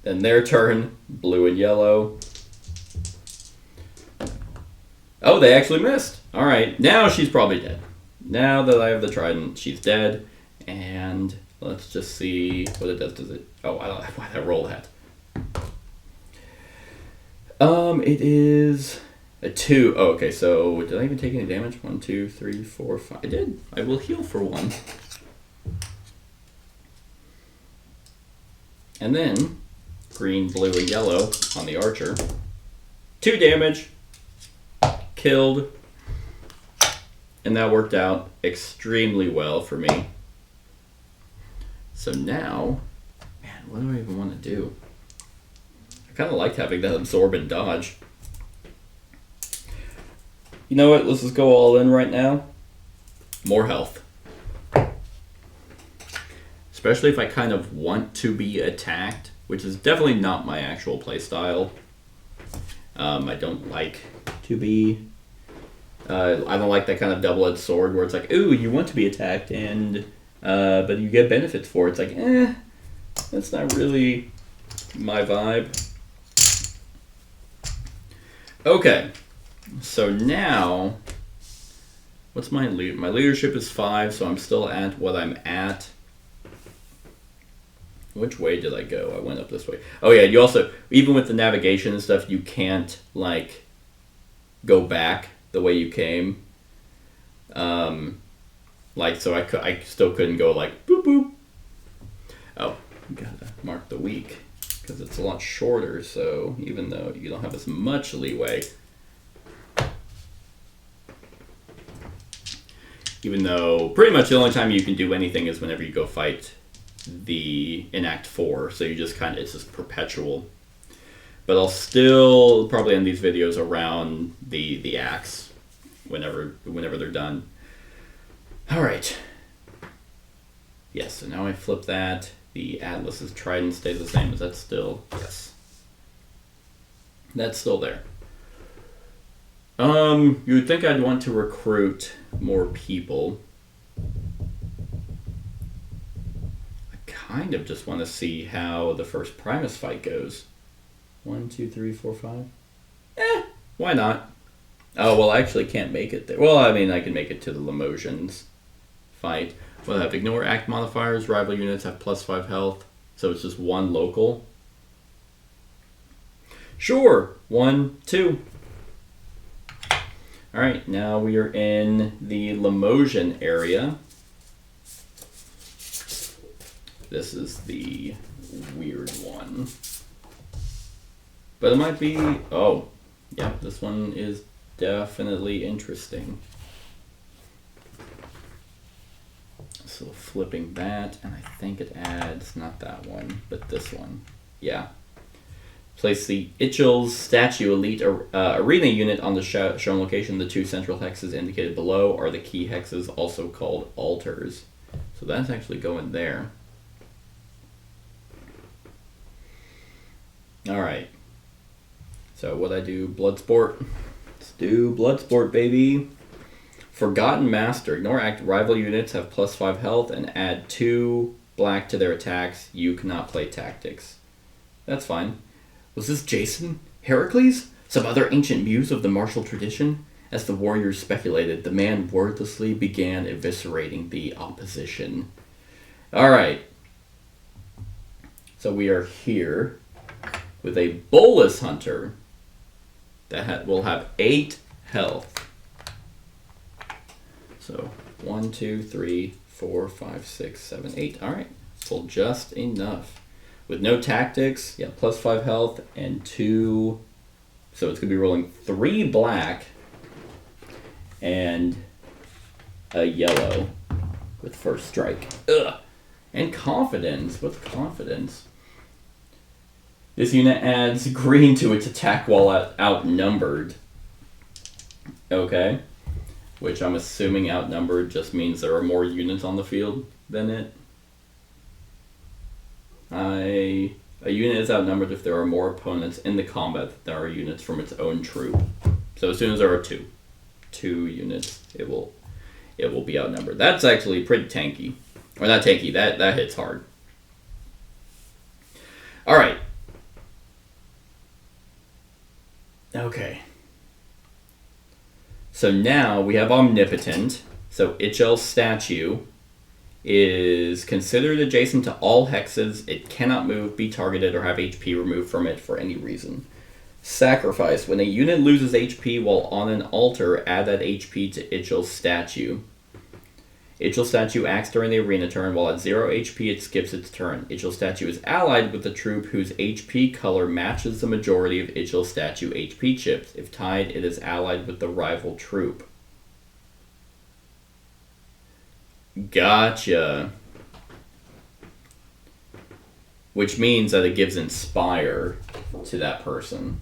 Then their turn. Blue and yellow. Oh, they actually missed. All right. Now she's probably dead. Now that I have the trident, she's dead. And let's just see what it does. Does it? Oh, I don't know why that roll that. It is a 2. Oh, okay, so did I even take any damage? 1, 2, 3, 4, 5. I did. I will heal for 1. And then green, blue, and yellow on the archer. 2 damage. Killed. And that worked out extremely well for me. So now, man, what do I even want to do? I kind of liked having that absorb and dodge. You know what? Let's just go all in right now. More health. Especially if I kind of want to be attacked, which is definitely not my actual playstyle. I don't like to be... I don't like that kind of double-edged sword where it's like, ooh, you want to be attacked, and but you get benefits for it. It's like, that's not really my vibe. Okay, so now What's my lead? My leadership is 5, so I'm still at what I'm at. Which way did I go? I went up this way. Oh yeah, you also, even with the navigation and stuff, you can't, like, go back the way you came. Like, so I still couldn't go, like, boop, boop. Oh, you gotta mark the week, because it's a lot shorter, so even though you don't have as much leeway. Even though pretty much the only time you can do anything is whenever you go fight in Act 4, so you just kind of, it's just perpetual. But I'll still probably end these videos around the acts whenever they're done. All right. Yes, so now I flip that. The Atlas's trident stays the same. Is that still? Yes. That's still there. You would think I'd want to recruit more people. I kind of just want to see how the first Primus fight goes. 1, 2, 3, 4, 5. Why not? Oh, well, I actually can't make it there. Well, I mean, I can make it to the Limosians fight. We'll have ignore act modifiers. Rival units have +5 health. So it's just one local. Sure. 1, 2. Alright, now we are in the Limosian area. This is the weird one. But it might be... Oh, yeah, this one is definitely interesting. So flipping that, and I think it adds, not that one, but this one. Yeah. Place the Ichel's statue elite arena unit on the shown location. The 2 central hexes indicated below are the key hexes, also called altars. So that's actually going there. Alright. So what I do, Bloodsport. Let's do Bloodsport, baby. Forgotten Master. Ignore act rival units have +5 health and add 2 black to their attacks. You cannot play tactics. That's fine. Was this Jason? Heracles? Some other ancient muse of the martial tradition? As the warriors speculated, the man wordlessly began eviscerating the opposition. Alright. So we are here with a Bolus Hunter that will have 8 health. So 1, 2, 3, 4, 5, 6, 7, 8. Alright. Full just enough. With no tactics, yeah, +5 health and 2. So it's going to be rolling 3 black and a yellow with first strike. Ugh. And confidence. What's confidence? This unit adds green to its attack while outnumbered. Okay. Which I'm assuming outnumbered just means there are more units on the field than it. A unit is outnumbered if there are more opponents in the combat than there are units from its own troop. So as soon as there are two units, it will be outnumbered. That's actually pretty tanky. Or not tanky, that hits hard. Alright. Okay. So now we have Omnipotent. So Ichel's statue is considered adjacent to all hexes. It cannot move, be targeted, or have HP removed from it for any reason. Sacrifice. When a unit loses HP while on an altar, add that HP to Ichel's statue. Ichel's statue acts during the arena turn. While at 0 HP, it skips its turn. Ichel's statue is allied with the troop whose HP color matches the majority of Ichel's statue HP chips. If tied, it is allied with the rival troop. Gotcha. Which means that it gives Inspire to that person.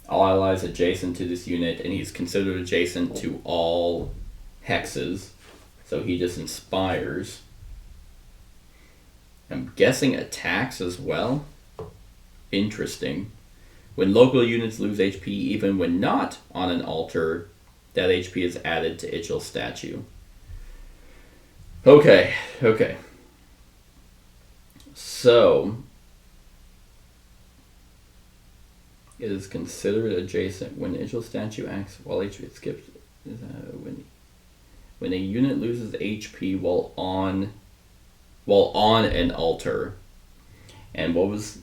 All allies adjacent to this unit, and he's considered adjacent to all hexes. So he just inspires. I'm guessing attacks as well. Interesting. When local units lose HP, even when not on an altar, that HP is added to Ichel's statue. Okay. So, it is considered adjacent when Ichel's statue acts while HP skips. When a unit loses HP while on an altar. And what was...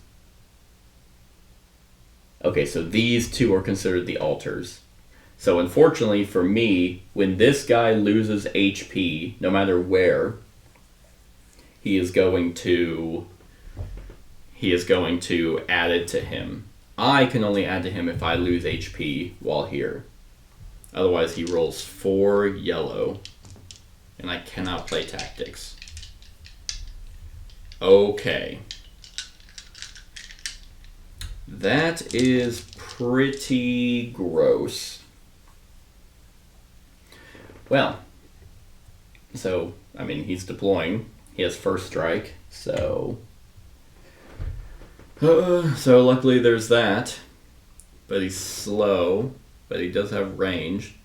Okay, so these two are considered the altars. So unfortunately for me, when this guy loses HP, no matter where, he is going to add it to him. I can only add to him if I lose HP while here. Otherwise he rolls 4 yellow, and I cannot play tactics. Okay. That is pretty gross. Well, so, I mean, he's deploying. He has first strike, so... so luckily there's that. But he's slow, but he does have range,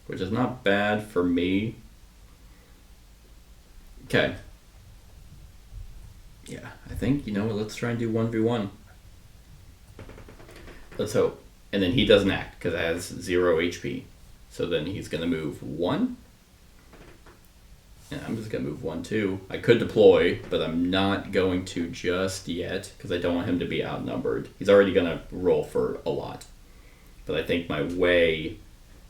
which is not bad for me. Okay. Yeah, I think, let's try and do 1v1. Let's hope. And then he doesn't act, because it has 0 HP. So then he's going to move 1. And I'm just going to move 1 too. I could deploy, but I'm not going to just yet, because I don't want him to be outnumbered. He's already going to roll for a lot. But I think my way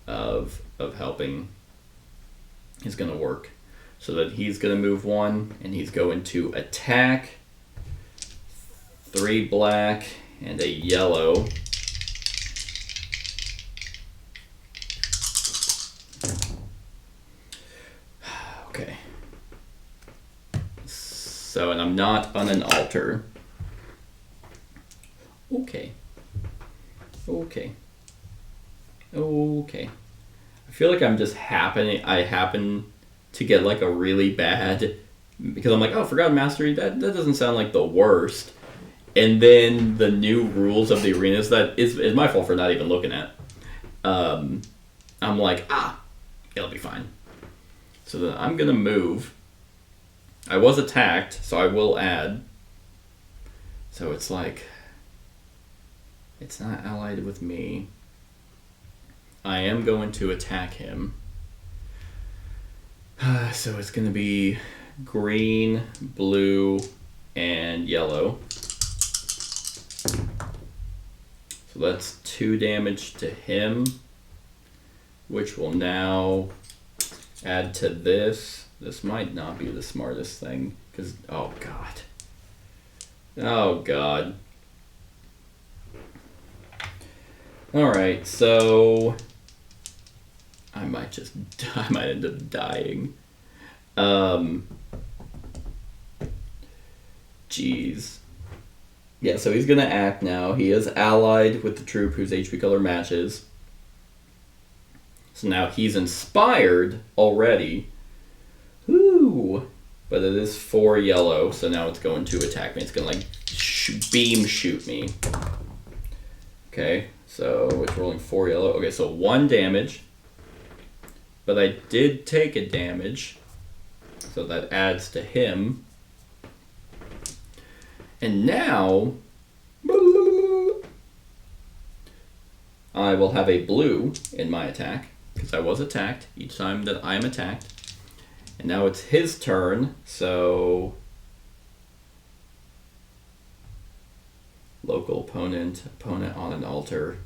of helping is going to work. So that he's going to move 1, and he's going to attack 3 black and a yellow. Okay. So, and I'm not on an altar. Okay. I feel like I'm just I happen to get like a really bad, because I'm like, oh, Forgotten Mastery, that doesn't sound like the worst. And then the new rules of the arenas, that is my fault for not even looking at. I'm like, it'll be fine. So then I'm going to move. I was attacked, so I will add. So it's like, it's not allied with me. I am going to attack him. So it's going to be green, blue, and yellow. So that's 2 damage to him, which will now add to this. This might not be the smartest thing, because, oh god. Alright, so I might end up dying. Jeez. Yeah, so he's gonna act now. He is allied with the troop whose HP color matches. So now he's inspired already. Ooh. But it is 4 yellow, so now it's going to attack me. It's gonna like beam shoot me. Okay, so it's rolling 4 yellow. Okay, so 1 damage. But I did take a damage, so that adds to him. And now, I will have a blue in my attack, because I was attacked each time that I am attacked. And now it's his turn, so... Local opponent on an altar.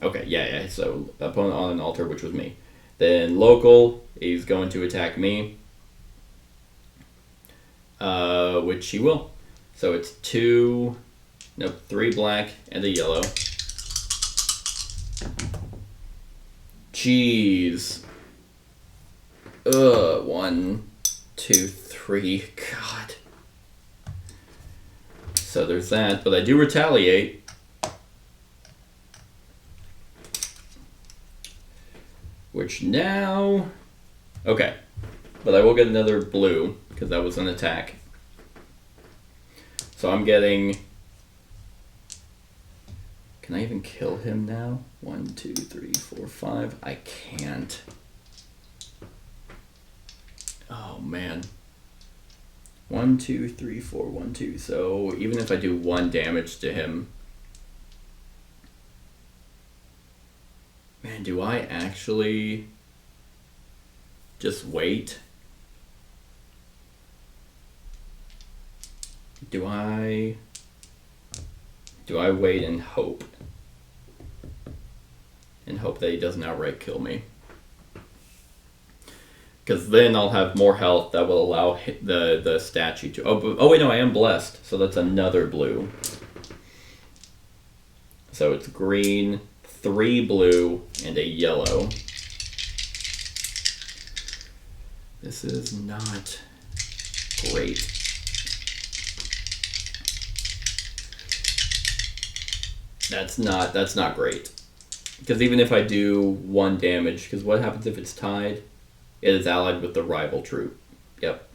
Okay, yeah, so opponent on an altar, which was me. Then local, he's going to attack me. Which he will. So it's 3 black and a yellow. Jeez. 1, 2, 3. God. So there's that, but I do retaliate. Which now... Okay. But I will get another blue, because that was an attack. So I'm getting... Can I even kill him now? 1, 2, 3, 4, 5. I can't. Oh, man. 1, 2, 3, 4, 1, 2. So even if I do 1 damage to him... Man, do I actually just wait? Do I wait and hope? And hope that he doesn't outright kill me? Because then I'll have more health that will allow the statue to... Oh, wait, no, I am blessed. So that's another blue. So it's green, 3 blue, and a yellow. This is not great. That's not great. Because even if I do 1 damage, because what happens if it's tied? It is allied with the rival troop. Yep.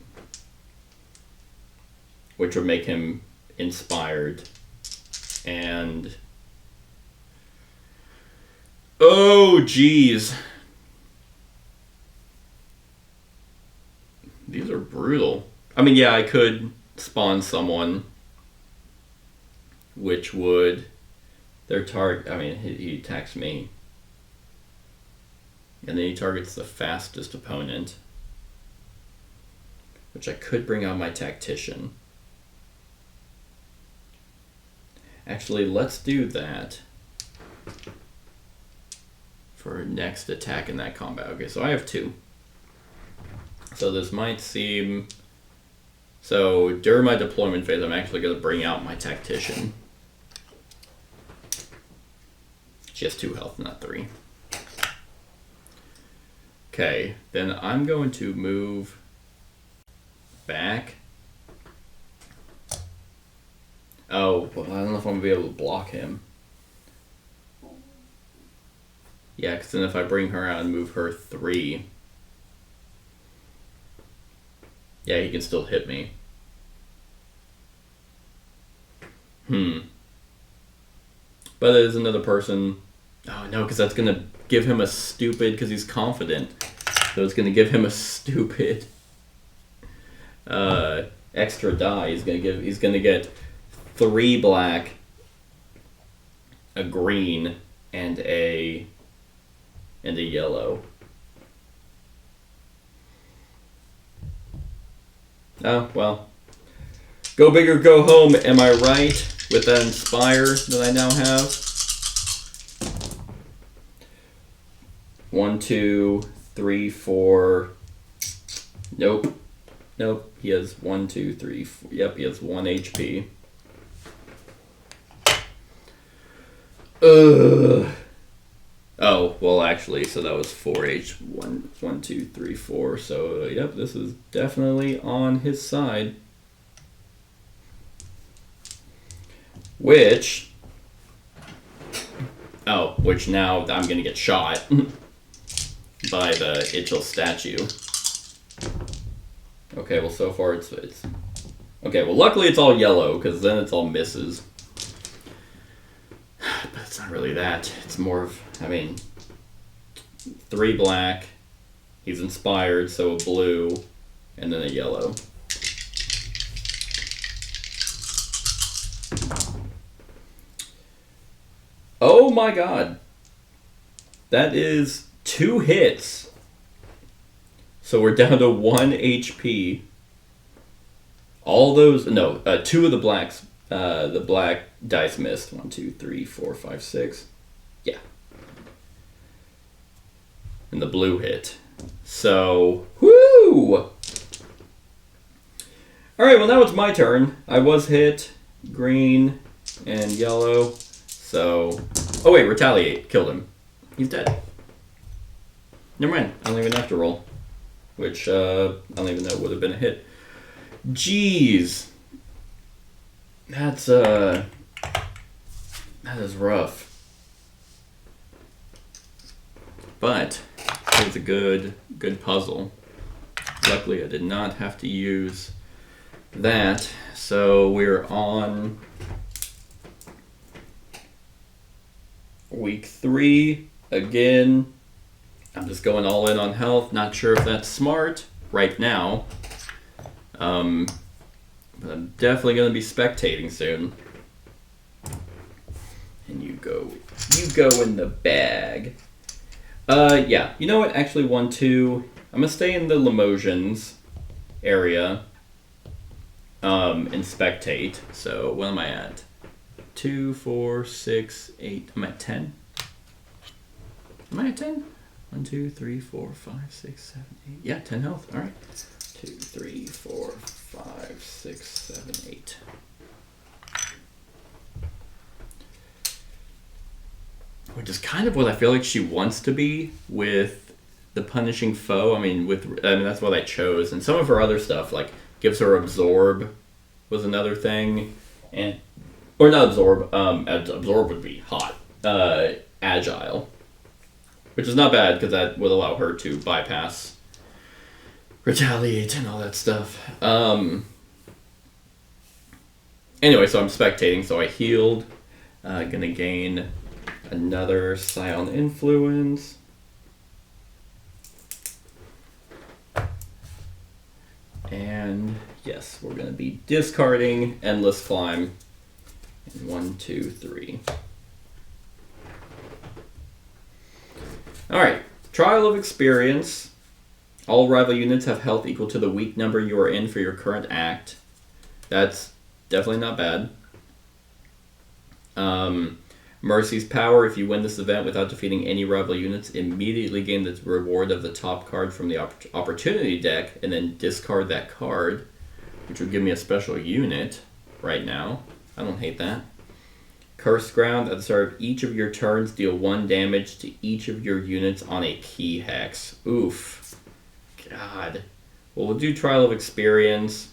Which would make him inspired. And... oh, jeez. These are brutal. I mean, yeah, I could spawn someone which would... their target... I mean, he attacks me. And then he targets the fastest opponent. Which I could bring out my tactician. Actually, let's do that. For next attack in that combat. Okay, so I have 2. So this might seem... so during my deployment phase, I'm actually going to bring out my tactician. She has 2 health, not 3. Okay, then I'm going to move back. Oh, well, I don't know if I'm going to be able to block him. Yeah, because then if I bring her out and move her 3... yeah, he can still hit me. But there's another person... oh, no, because that's going to give him a stupid... because he's confident. So it's going to give him a stupid... extra die. He's going to get 3 black, a green, and a yellow. Oh, well. Go big or go home, am I right? With that Inspire that I now have. 1, 2, 3, 4. Nope. Nope. He has 1, 2, 3, 4. Yep, he has 1 HP. Ugh. Oh, well, actually, so that was 4 1, 2, 3, 4. So, yep, this is definitely on his side. Which now I'm going to get shot by the Ichil statue. Okay, well, so far it's... okay, well, luckily it's all yellow, because then it's all misses. But it's not really that. It's more of, I mean, 3 black, he's inspired, so a blue, and then a yellow. Oh my god. That is 2 hits. So we're down to 1 HP. All those, no, 2 of the blacks, the black dice missed. 1, 2, 3, 4, 5, 6. Yeah. And the blue hit. So, whoo! Alright, well now it's my turn. I was hit, green and yellow. So, oh wait, retaliate, killed him. He's dead. Never mind, I don't even have to roll. Which, I don't even know would have been a hit. Jeez. That is rough. But it was a good puzzle. Luckily I did not have to use that. So we're on week 3 again. I'm just going all in on health. Not sure if that's smart right now. But I'm definitely going to be spectating soon. And you go in the bag. Yeah, you know what? Actually, 1, 2. I'm gonna stay in the Limoges area and spectate. So what am I at? 2, 4, 6, 8. I'm at 10. Am I at 10? 1, 2, 3, 4, 5, 6, 7, 8. Yeah, 10 health. All right. 2, 3, 4, 5, 6, 7, 8. Which is kind of what I feel like she wants to be with the punishing foe. I mean, that's what I chose. And some of her other stuff, like gives her absorb, was another thing, or not absorb. Absorb would be hot. Agile, which is not bad because that would allow her to bypass, retaliate, and all that stuff. Anyway, so I'm spectating. So I healed. Gonna gain another Scion influence. And yes, we're going to be discarding Endless Climb. And 1, 2, 3. Alright, Trial of Experience. All rival units have health equal to the weak number you are in for your current act. That's definitely not bad. Mercy's Power. If you win this event without defeating any rival units, immediately gain the reward of the top card from the opportunity deck, and then discard that card, which would give me a special unit right now. I don't hate that. Cursed Ground. At the start of each of your turns, deal 1 damage to each of your units on a key hex. Oof. God. Well, we'll do Trial of Experience.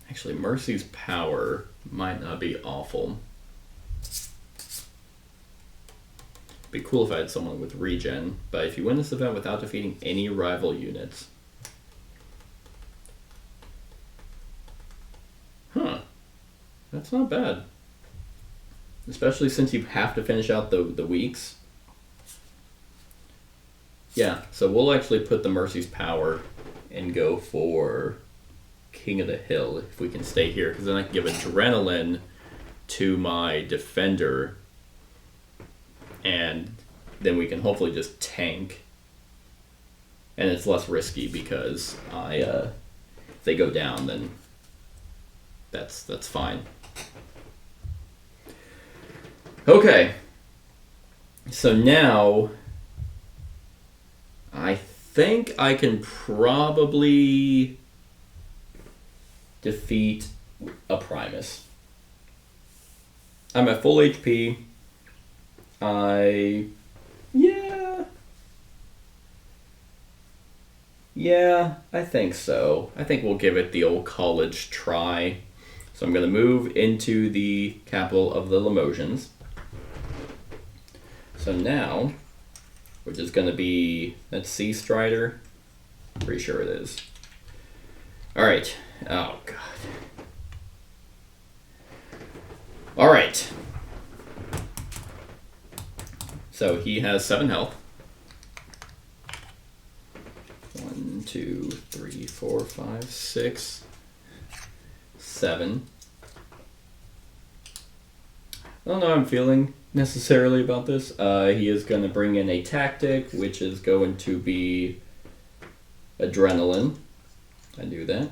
Actually, Mercy's Power might not be awful. Be cool if I had someone with regen, but if you win this event without defeating any rival units. Huh. That's not bad. Especially since you have to finish out the weeks. Yeah, so we'll actually put the Mercy's Power and go for King of the Hill if we can stay here, because then I can give Adrenaline to my defender, and then we can hopefully just tank, and it's less risky because if they go down, then that's fine. Okay, so now I think I can probably defeat a Primus. I'm at full HP. Yeah, I think so. I think we'll give it the old college try. So I'm going to move into the capital of the Limoges. So now, which is going to be, that's Sea Strider. Pretty sure it is. Alright. Oh, God. Alright. So he has 7 health. 1, 2, 3, 4, 5, 6, 7. I don't know how I'm feeling necessarily about this. He is going to bring in a tactic, which is going to be Adrenaline. I do that.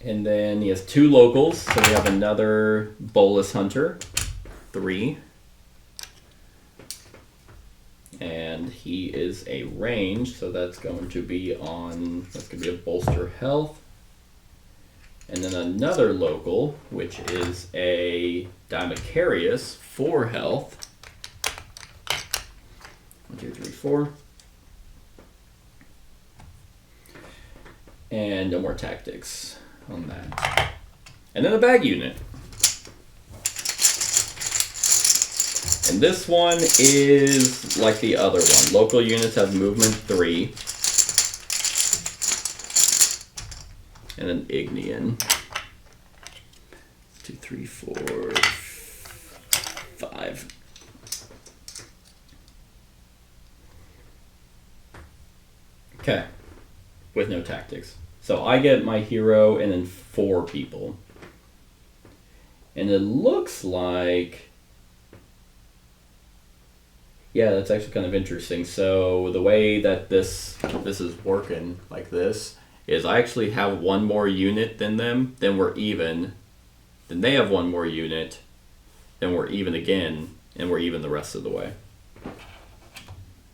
And then he has 2 locals, so we have another Bolus Hunter, 3. And he is a range, so that's going to be a bolster health. And then another local, which is a Dimacarius, 4 health. 1, 2, 3, 4. And no more tactics on that. And then a bag unit. And this one is like the other one. Local units have movement 3. And an Ignian. 2, 3, 4, 5. Okay. With no tactics. So I get my hero and then 4 people. And it looks like... Yeah, that's actually kind of interesting. So the way that this is working like this is I actually have one more unit than them, then we're even. Then they have one more unit, then we're even again, and we're even the rest of the way.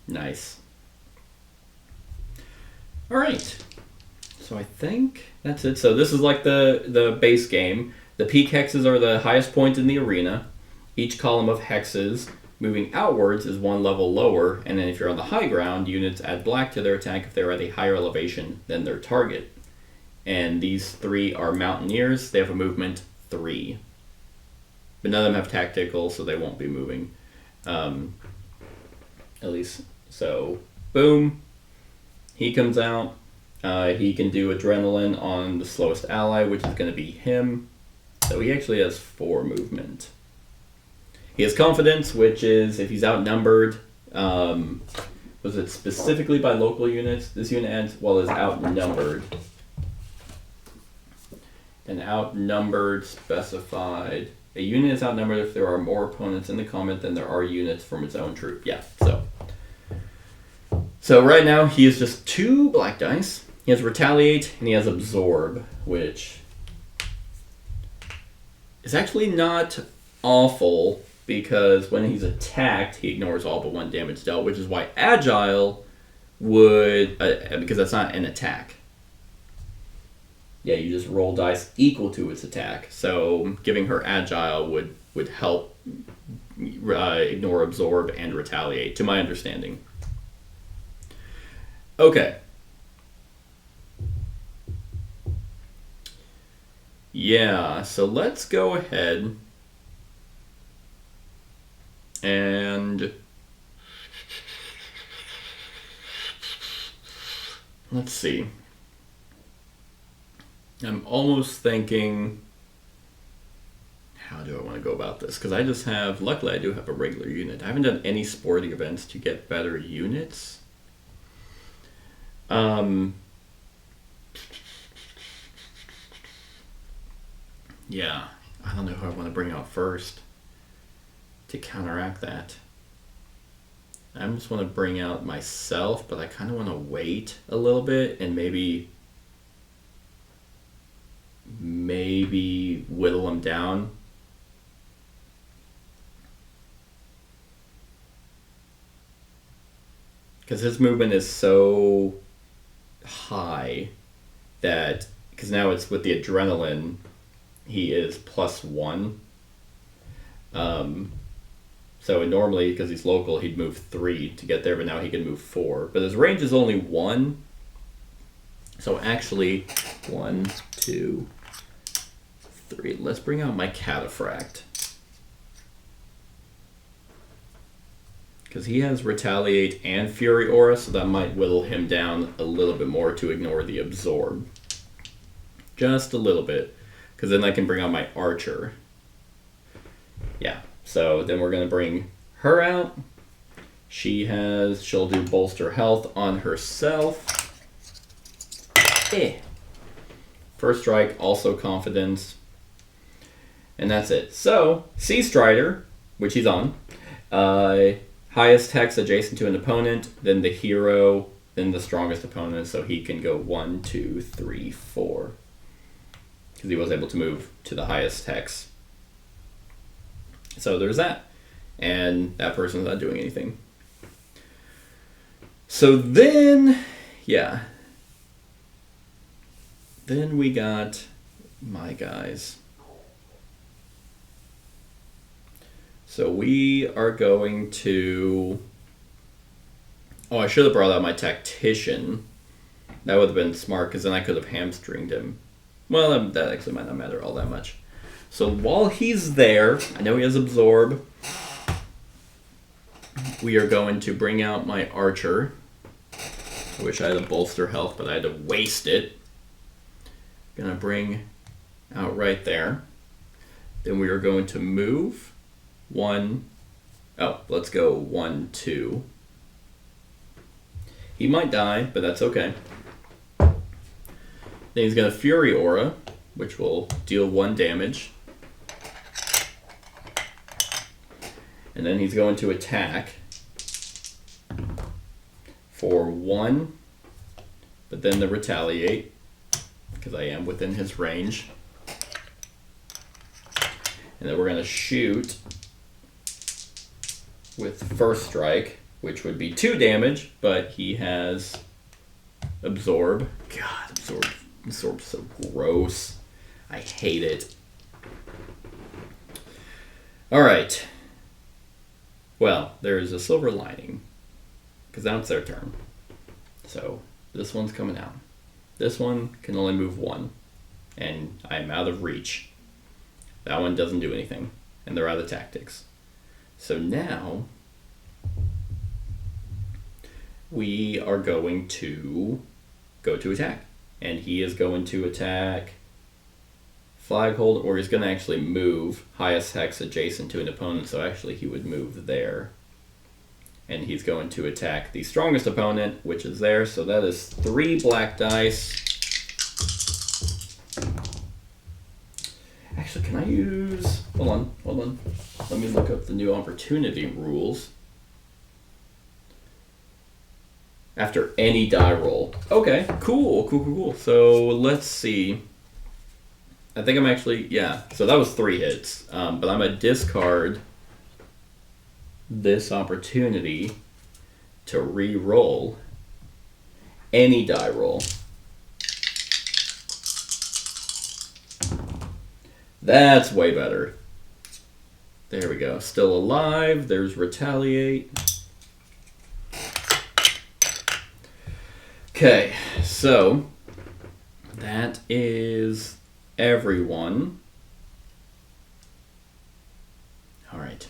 Nice. All right. So I think that's it. So this is like the base game. The peak hexes are the highest point in the arena. Each column of hexes moving outwards is one level lower, and then if you're on the high ground, units add black to their attack if they're at a higher elevation than their target. And these three are mountaineers. They have a movement 3. But none of them have tactical, so they won't be moving. At least. So, boom. He comes out. He can do adrenaline on the slowest ally, which is going to be him. So he actually has 4 movement. He has confidence, which is if he's outnumbered. Was it specifically by local units? This unit adds, well, is outnumbered. And outnumbered specified. A unit is outnumbered if there are more opponents in the combat than there are units from its own troop. Yeah, so right now he is just 2 black dice. He has retaliate and he has absorb, which is actually not awful because when he's attacked, he ignores all but 1 damage dealt, which is why agile would, because that's not an attack. Yeah, you just roll dice equal to its attack. So giving her agile would help ignore absorb and retaliate, to my understanding. Okay. Yeah, so let's go ahead and let's see. I'm almost thinking, how do I want to go about this? Because I just have, luckily I do have a regular unit. I haven't done any sporting events to get better units. Yeah, I don't know who I want to bring out first to counteract that. I almost want to bring out myself, but I kind of want to wait a little bit and maybe whittle him down. Because his movement is so high that, because now it's with the adrenaline, he is +1. So normally, because he's local, he'd move 3 to get there, but now he can move 4. But his range is only 1. So actually, 1, 2, 3. Let's bring out my cataphract. Because he has retaliate and fury aura, so that might whittle him down a little bit more to ignore the absorb. Just a little bit. Because then I can bring out my archer. Yeah, so then we're going to bring her out. She'll do bolster health on herself. First strike, also confidence. And that's it. So, Sea Strider, which he's on. Highest hex adjacent to an opponent, then the hero, then the strongest opponent, so he can go 1, 2, 3, 4. Because he was able to move to the highest hex. So there's that. And that person's not doing anything. So then, yeah. Then we got my guys. So we are going to... Oh, I should have brought out my tactician. That would have been smart, because then I could have hamstringed him. Well, that actually might not matter all that much. So while he's there, I know he has absorb. We are going to bring out my archer. I wish I had a bolster health, but I had to waste it. Gonna bring out right there. Then we are going to move 1. Oh, let's go 1, 2. He might die, but that's okay. Then he's going to Fury Aura, which will deal 1 damage. And then he's going to attack for 1, but then the retaliate, because I am within his range. And then we're going to shoot with first strike, which would be 2 damage, but he has absorb. God, absorb's so gross. I hate it. Alright. Well, there's a silver lining, because now it's their turn. So, this one's coming out. This one can only move 1, and I'm out of reach. That one doesn't do anything, and they're out of tactics. So now, we are going to go to attack. And he is going to attack Flaghold, or he's going to actually move highest hex adjacent to an opponent, so actually he would move there. And he's going to attack the strongest opponent, which is there, so that is 3 black dice. Actually, can I use... Hold on. Let me look up the new opportunity rules. After any die roll. Okay, cool. So let's see. I think I'm actually, yeah. So that was 3 hits. But I'm going to discard this opportunity to re-roll any die roll. That's way better. There we go. Still alive. There's retaliate. Okay, so that is everyone. All right.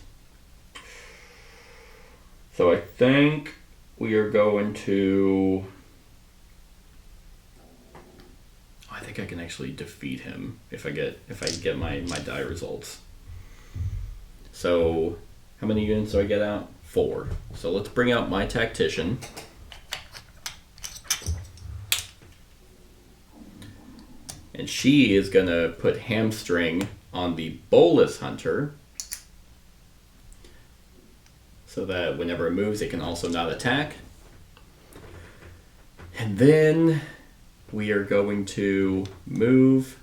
So I think we are going to... I think I can actually defeat him if I get my die results. So how many units do I get out? 4. So let's bring out my tactician. And she is going to put hamstring on the bolus hunter, so that whenever it moves, it can also not attack. And then we are going to move.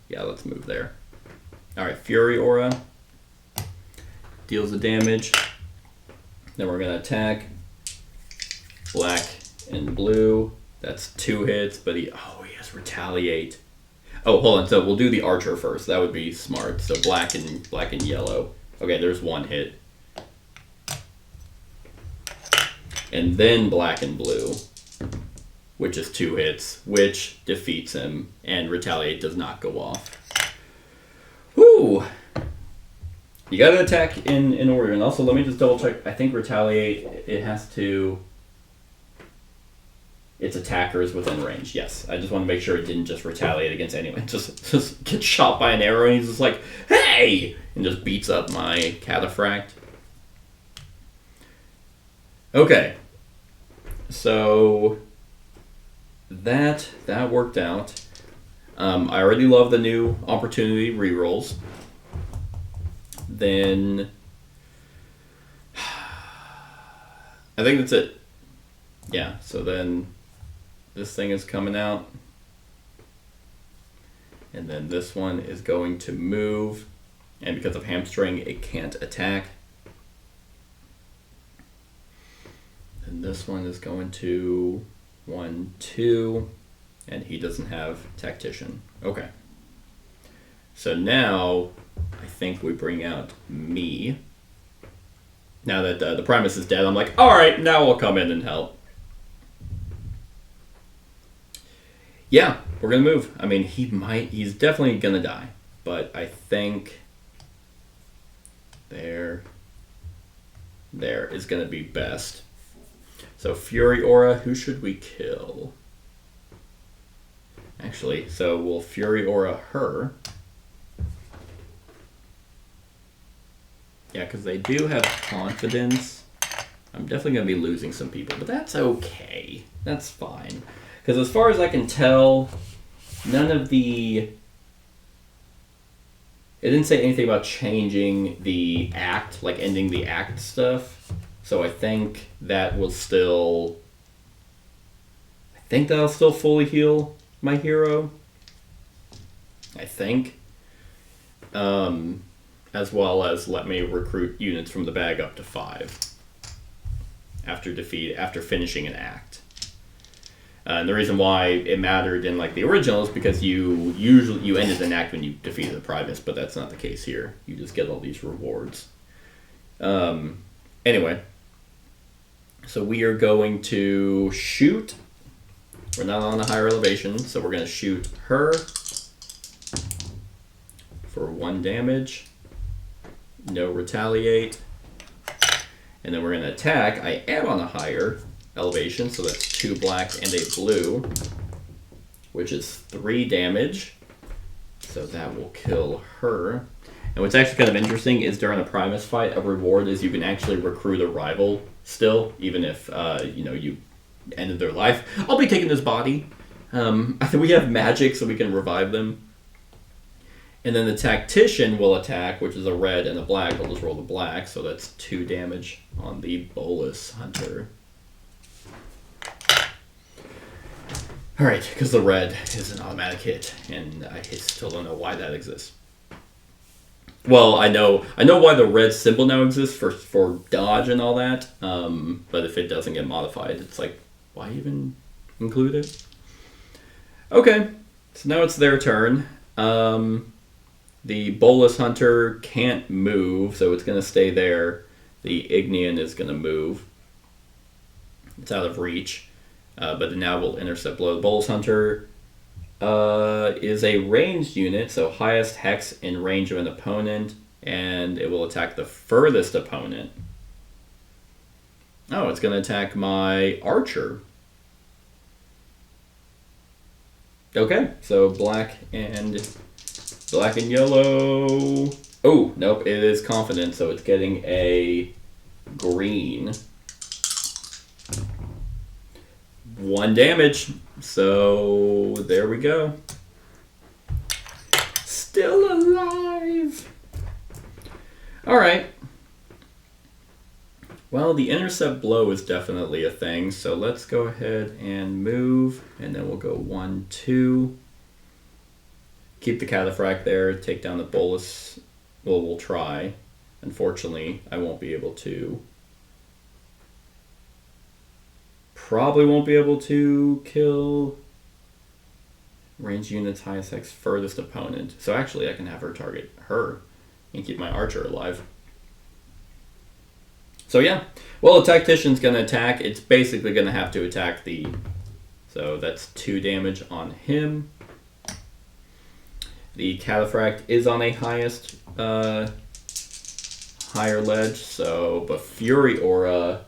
Yeah, let's move there. All right, Fury Aura deals the damage. Then we're going to attack. Black and blue. That's 2 hits, but he has retaliate. Oh, hold on. So we'll do the archer first. That would be smart. So black and yellow. Okay, there's 1 hit. And then black and blue, which is 2 hits, which defeats him, and retaliate does not go off. Whoo! You gotta attack in order. And also, let me just double check. I think retaliate, it has to... Its attackers within range. Yes, I just want to make sure it didn't just retaliate against anyone. Just get shot by an arrow and he's just like, hey! And just beats up my cataphract. Okay. So that worked out. I already love the new opportunity rerolls. Then I think that's it. Yeah, so then this thing is coming out. And then this one is going to move. And because of hamstring, it can't attack. And this one is going to 1, 2. And he doesn't have tactician. Okay. So now I think we bring out me. Now that the Primus is dead, I'm like, all right, now I'll come in and help. Yeah, we're going to move. I mean, he's definitely going to die. But I think there is going to be best. So Fury Aura, who should we kill? Actually, so we'll Fury Aura her. Yeah, because they do have confidence. I'm definitely going to be losing some people, but that's okay. That's fine. Because as far as I can tell, none of the... It didn't say anything about changing the act, like ending the act stuff. So I think that will still... I think that'll still fully heal my hero. I think. As well as let me recruit units from the bag up to 5 after finishing an act. And the reason why it mattered in like the original is because you ended an act when you defeated the Primus, but that's not the case here. You just get all these rewards. Anyway, so we are going to shoot. We're not on a higher elevation, so we're going to shoot her for 1 damage. No retaliate. And then we're going to attack. I am on a higher elevation, so that's 2 black and a blue, which is 3 damage. So that will kill her. And what's actually kind of interesting is during a Primus fight, a reward is you can actually recruit a rival still, even if you ended their life. I'll be taking this body. I think we have magic, so we can revive them. And then the Tactician will attack, which is a red and a black. I'll just roll the black, so that's 2 damage on the Bolus Hunter. Alright, because the red is an automatic hit, and I still don't know why that exists. Well, I know why the red symbol now exists for dodge and all that, but if it doesn't get modified, it's like, why even include it? Okay, so now it's their turn. The Bolus Hunter can't move, so it's going to stay there. The Ignean is going to move. It's out of reach, but now will intercept blow. The Bolus Hunter is a ranged unit, so highest hex in range of an opponent, and it will attack the furthest opponent. Oh, it's going to attack my archer. Okay, so black and yellow. Oh, nope, it is confident, so it's getting a green. 1 damage, so there we go. Still alive. All right. Well, the intercept blow is definitely a thing, so let's go ahead and move, and then we'll go 1, 2. Keep the Cataphract there, take down the Bolus. Well, we'll try. Unfortunately, I won't be able to. Probably won't be able to kill range units highest hex furthest opponent. So actually I can have her target her and keep my archer alive. So yeah, well, the Tactician's going to attack. It's basically going to have to attack the... So that's 2 damage on him. The Cataphract is on a highest, higher ledge, so, but Fury Aura,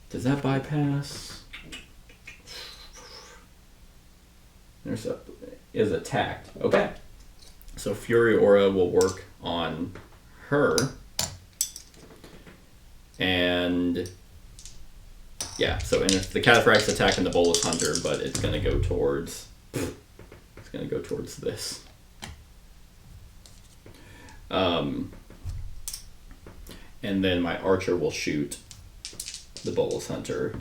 does that bypass? Intercept is attacked. Okay. So Fury Aura will work on her. And yeah, so and if the Cataphract's attacking the Bolus Hunter, but it's gonna go towards this. And then my archer will shoot the Bolus Hunter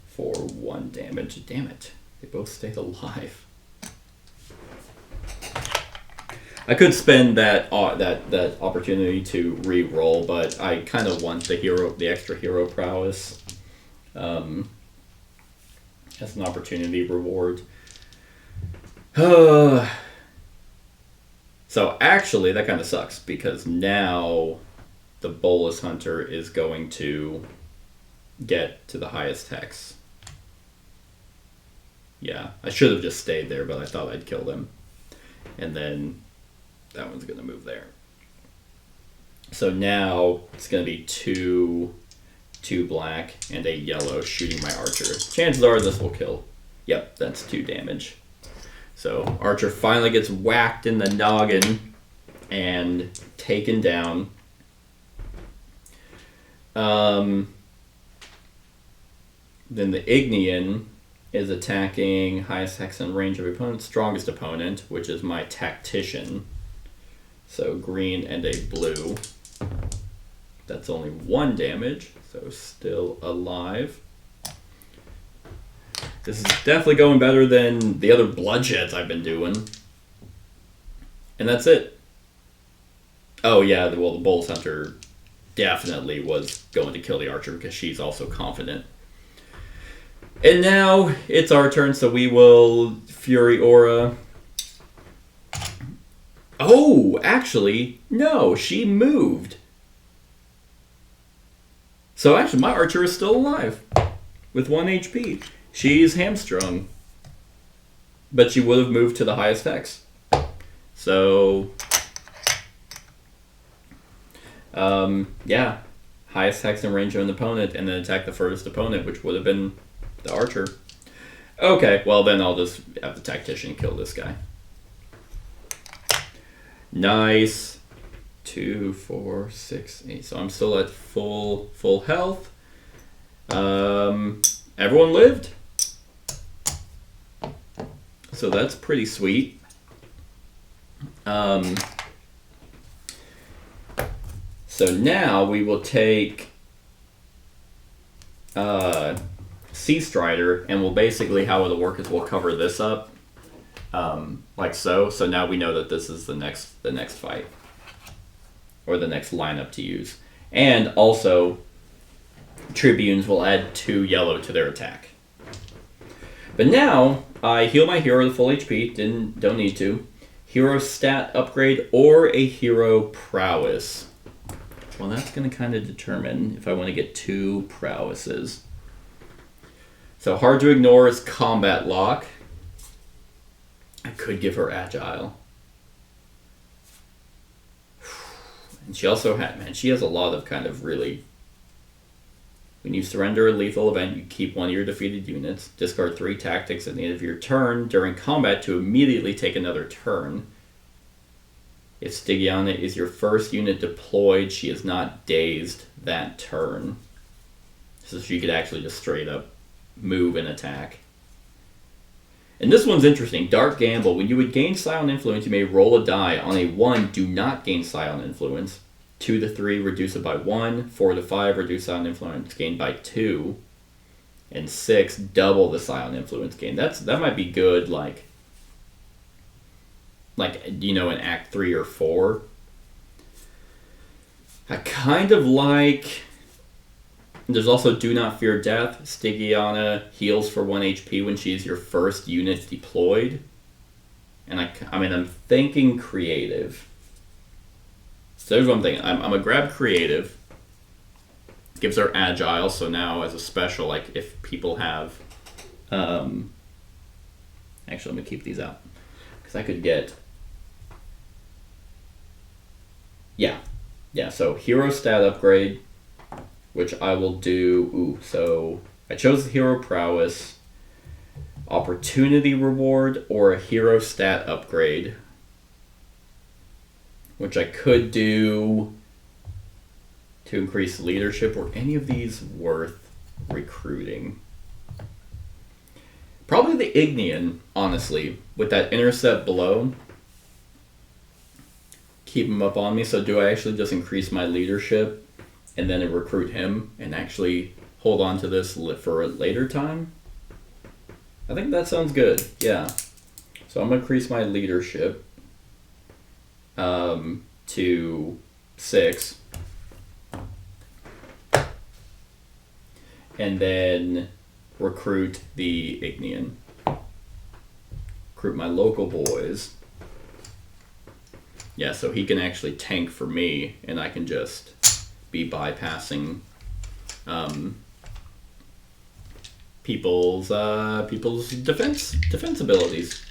for 1 damage. Damn it. They both stayed alive. I could spend that opportunity to re-roll, but I kind of want the extra hero prowess as an opportunity reward. So actually, that kind of sucks, because now the Bolus Hunter is going to get to the highest hex. Yeah, I should have just stayed there, but I thought I'd kill them. And then that one's going to move there. So now it's going to be two black and a yellow shooting my archer. Chances are this will kill. Yep, that's 2 damage. So archer finally gets whacked in the noggin and taken down. Then the Ignean is attacking highest hex and range of opponent, strongest opponent, which is my tactician. So green and a blue. That's only 1 damage, so still alive. This is definitely going better than the other bloodsheds I've been doing. And that's it. Oh yeah, well the Bulls Hunter definitely was going to kill the Archer because she's also confident. And now it's our turn, so we will Fury Aura. Oh, actually, no, she moved. So actually, my Archer is still alive with 1 HP. She's hamstrung, but she would have moved to the highest hex. So, yeah, highest hex and range of an opponent, and then attack the furthest opponent, which would have been the Archer. Okay, well then I'll just have the Tactician kill this guy. Nice. 2, 4, 6, 8. So I'm still at full health. Everyone lived. So that's pretty sweet. So now we will take Sea Strider, and we'll basically, how it'll work is we'll cover this up, like so. So now we know that this is the next fight, or the next lineup to use. And also, Tribunes will add 2 yellow to their attack. But now I heal my hero to full HP. Don't need to. Hero stat upgrade or a hero prowess. Well, that's going to kind of determine if I want to get 2 prowesses. So hard to ignore is combat lock. I could give her agile. And she also she has a lot of kind of really... When you surrender a lethal event, you keep 1 of your defeated units. Discard 3 tactics at the end of your turn during combat to immediately take another turn. If Stygiana is your first unit deployed, she is not dazed that turn. So she could actually just straight up move and attack. And this one's interesting. Dark Gamble. When you would gain Silent Influence, you may roll a die. On a 1, do not gain Silent Influence. 2 to 3, reduce it by 1. 4 to 5, reduce Silent Influence gain by 2. And 6, double the Silent Influence gain. That might be good, like, you know, in Act 3 or 4. I kind of like... There's also Do Not Fear Death. Stygiana heals for 1 HP when she's your first unit deployed. And I'm thinking creative. So there's one thing. I'm going to grab creative. Gives her agile, so now as a special, like if people have... Actually, let me keep these out. Because I could get... Yeah, so hero stat upgrade, which I will do... so I chose the hero prowess, opportunity reward, or a hero stat upgrade, which I could do to increase leadership. Or any of these worth recruiting? Probably the Ignean, honestly, with that intercept below. Keep him up on me. So do I actually just increase my leadership and then recruit him and actually hold on to this for a later time? I think that sounds good. Yeah. So I'm going to increase my leadership to 6. And then recruit the Ignean. Recruit my local boys. Yeah, so he can actually tank for me, and I can just be bypassing people's defense abilities.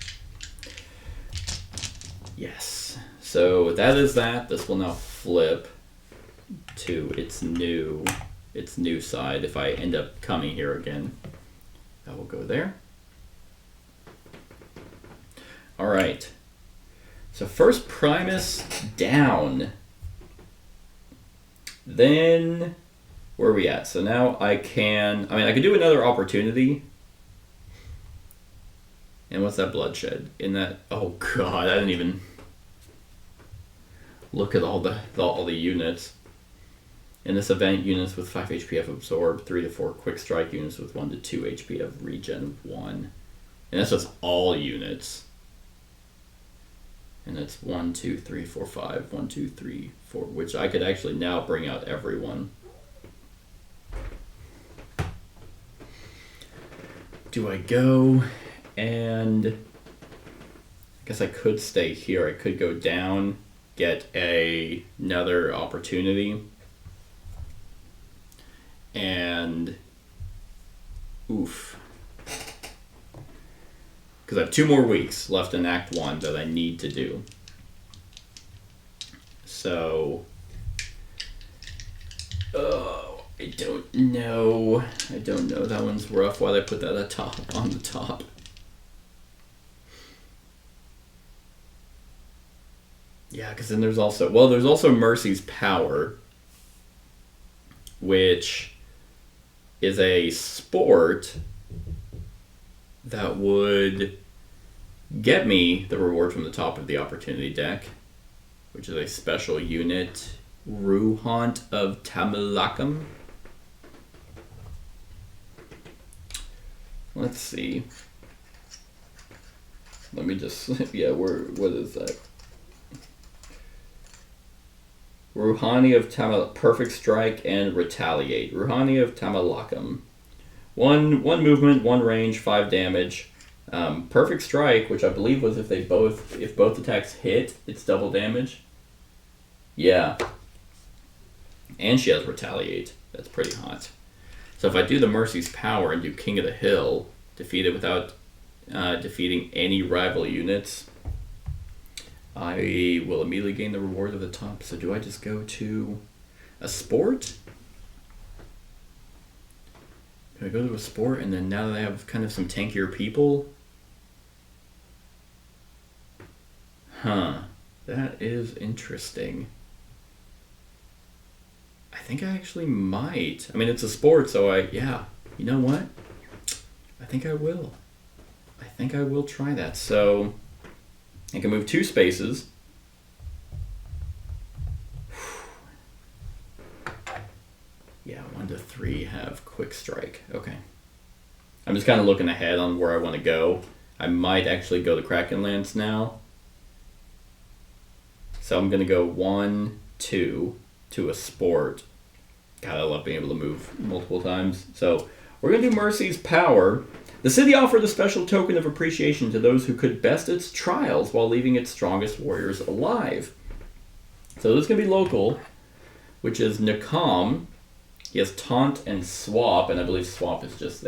Yes. So that is that. This will now flip to its new side. If I end up coming here again, that will go there. All right. So first Primus down. Then where are we at? So now I could do another opportunity. And what's that bloodshed? In that... Oh, God, I didn't even look at all the units. In this event, units with 5 HP have absorb, 3 to 4 quick strike, units with 1 to 2 HP have regen 1. And that's just all units. And that's 1, 2, 3, 4, 5. 1, 2, 3, 4, which I could actually now bring out everyone. Do I go and... I guess I could stay here. I could go down, get another opportunity. And... Oof. Because I have 2 more weeks left in Act 1 that I need to do. So... Oh, I don't know. That one's rough. Why'd I put that on the top? Yeah, because then there's also... Well, there's also Mercy's Power, which is a sport that would get me the reward from the top of the opportunity deck, which is a special unit, Ruhant of Tamalakam. Let's see. Let me just... Yeah, what is that? Rouhani of Tamal... Perfect Strike and Retaliate. Rouhani of Tamalakam. One movement, 1 range, 5 damage. Perfect Strike, which I believe was if both attacks hit, it's double damage. Yeah. And she has Retaliate. That's pretty hot. So if I do the Mercy's Power and do King of the Hill, defeat it without defeating any rival units, I will immediately gain the reward of the top. So do I just go to a sport? Do I go to a sport and then now that I have kind of some tankier people? Huh. That is interesting. I think I actually might. I mean, it's a sport, so yeah. You know what? I think I will. I think I will try that. So I can move 2 spaces. Yeah, 1 to 3 have quick strike. Okay. I'm just kind of looking ahead on where I want to go. I might actually go to Krakenlands now. So I'm going to go 1, 2 to a sport. God, I love being able to move multiple times. So we're going to do Mercy's Power. The city offered a special token of appreciation to those who could best its trials while leaving its strongest warriors alive. So this is going to be local, which is Nakam. He has Taunt and Swap, and I believe Swap is just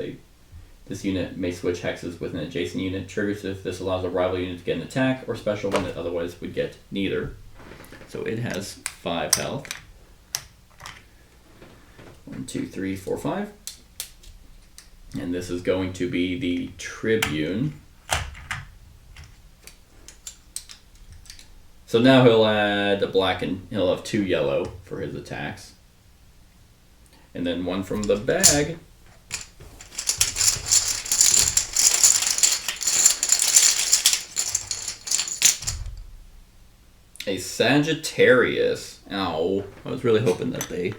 this unit may switch hexes with an adjacent unit. Triggers if this allows a rival unit to get an attack or special one that otherwise would get neither. So it has 5 health. 1, 2, 3, 4, 5. And this is going to be the Tribune. So now he'll add a black and he'll have 2 yellow for his attacks. And then 1 from the bag. A Sagittarius. Ow. I was really hoping that they...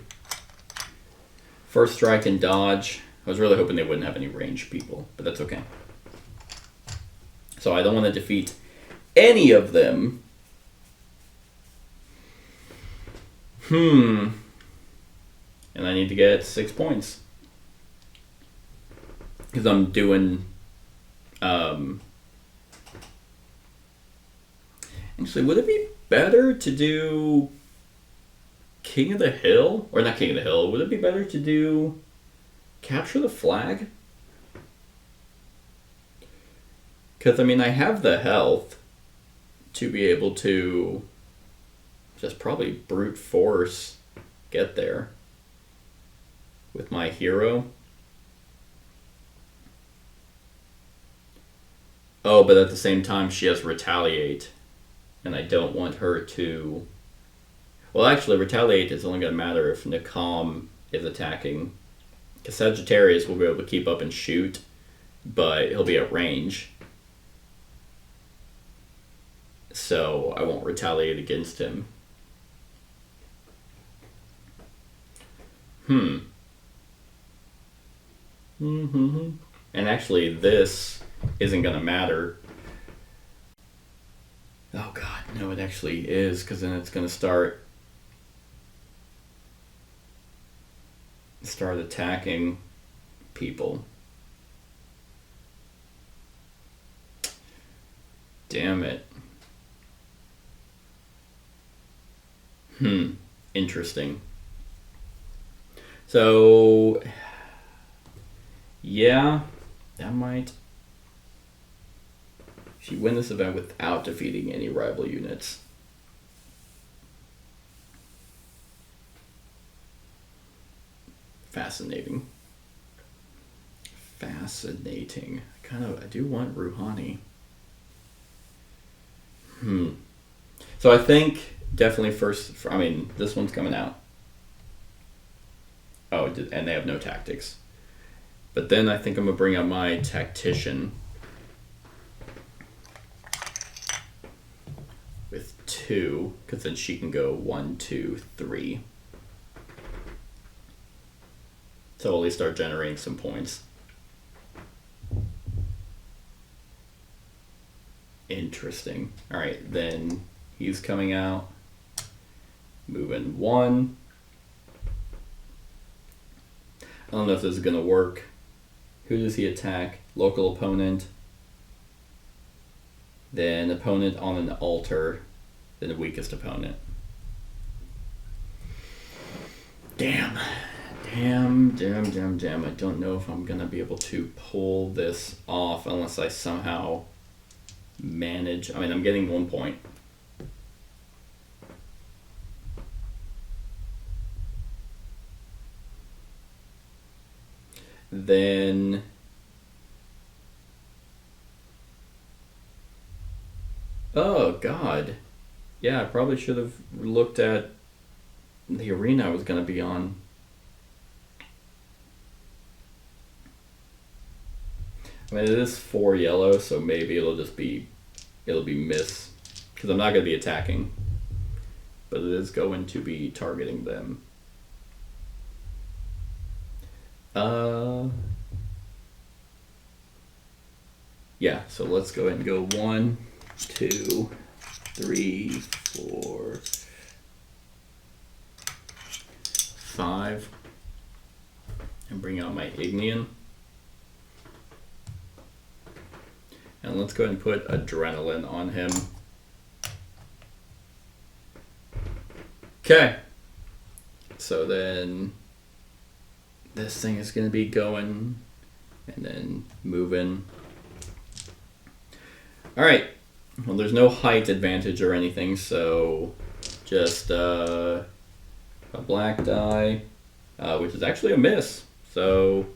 First strike and dodge. I was really hoping they wouldn't have any ranged people, but that's okay. So I don't want to defeat any of them. And I need to get 6 points. Because I'm doing... Actually, would it be better to do King of the Hill? Or not King of the Hill. Would it be better to do Capture the Flag? Because, I mean, I have the health to be able to just probably brute force get there with my hero. Oh, but at the same time, she has Retaliate. And I don't want her to... Well, actually, Retaliate is only going to matter if Nakam is attacking. Because Sagittarius will be able to keep up and shoot, but he'll be at range. so I won't retaliate against him. And actually, this isn't going to matter. Oh god, no, it actually is, because then it's going to start attacking people. Damn it. Interesting. So, yeah, that might... She win this event without defeating any rival units. Fascinating. Fascinating. I do want Rouhani. So I think definitely first, I mean, this one's coming out. Oh, and they have no tactics. But then I think I'm going to bring out my tactician. With 2, because then she can go 1, 2, 3. So at least start generating some points. Interesting. Alright, then he's coming out. Moving 1. I don't know if this is going to work. Who does he attack? Local opponent. Then opponent on an altar. Then the weakest opponent. Damn. I don't know if I'm going to be able to pull this off unless I somehow manage. I mean, I'm getting 1 point. Then oh god, yeah, I probably should have looked at the arena I was going to be on. I mean, it is 4 yellow, so maybe it'll be miss, because I'm not going to be attacking, but it is going to be targeting them. Yeah, so let's go ahead and go 1, 2, 3, 4, 5, and bring out my Ignean. And let's go ahead and put Adrenaline on him. Okay. So then this thing is going to be going and then moving. Alright. Well, there's no height advantage or anything, so just a black die, which is actually a miss. So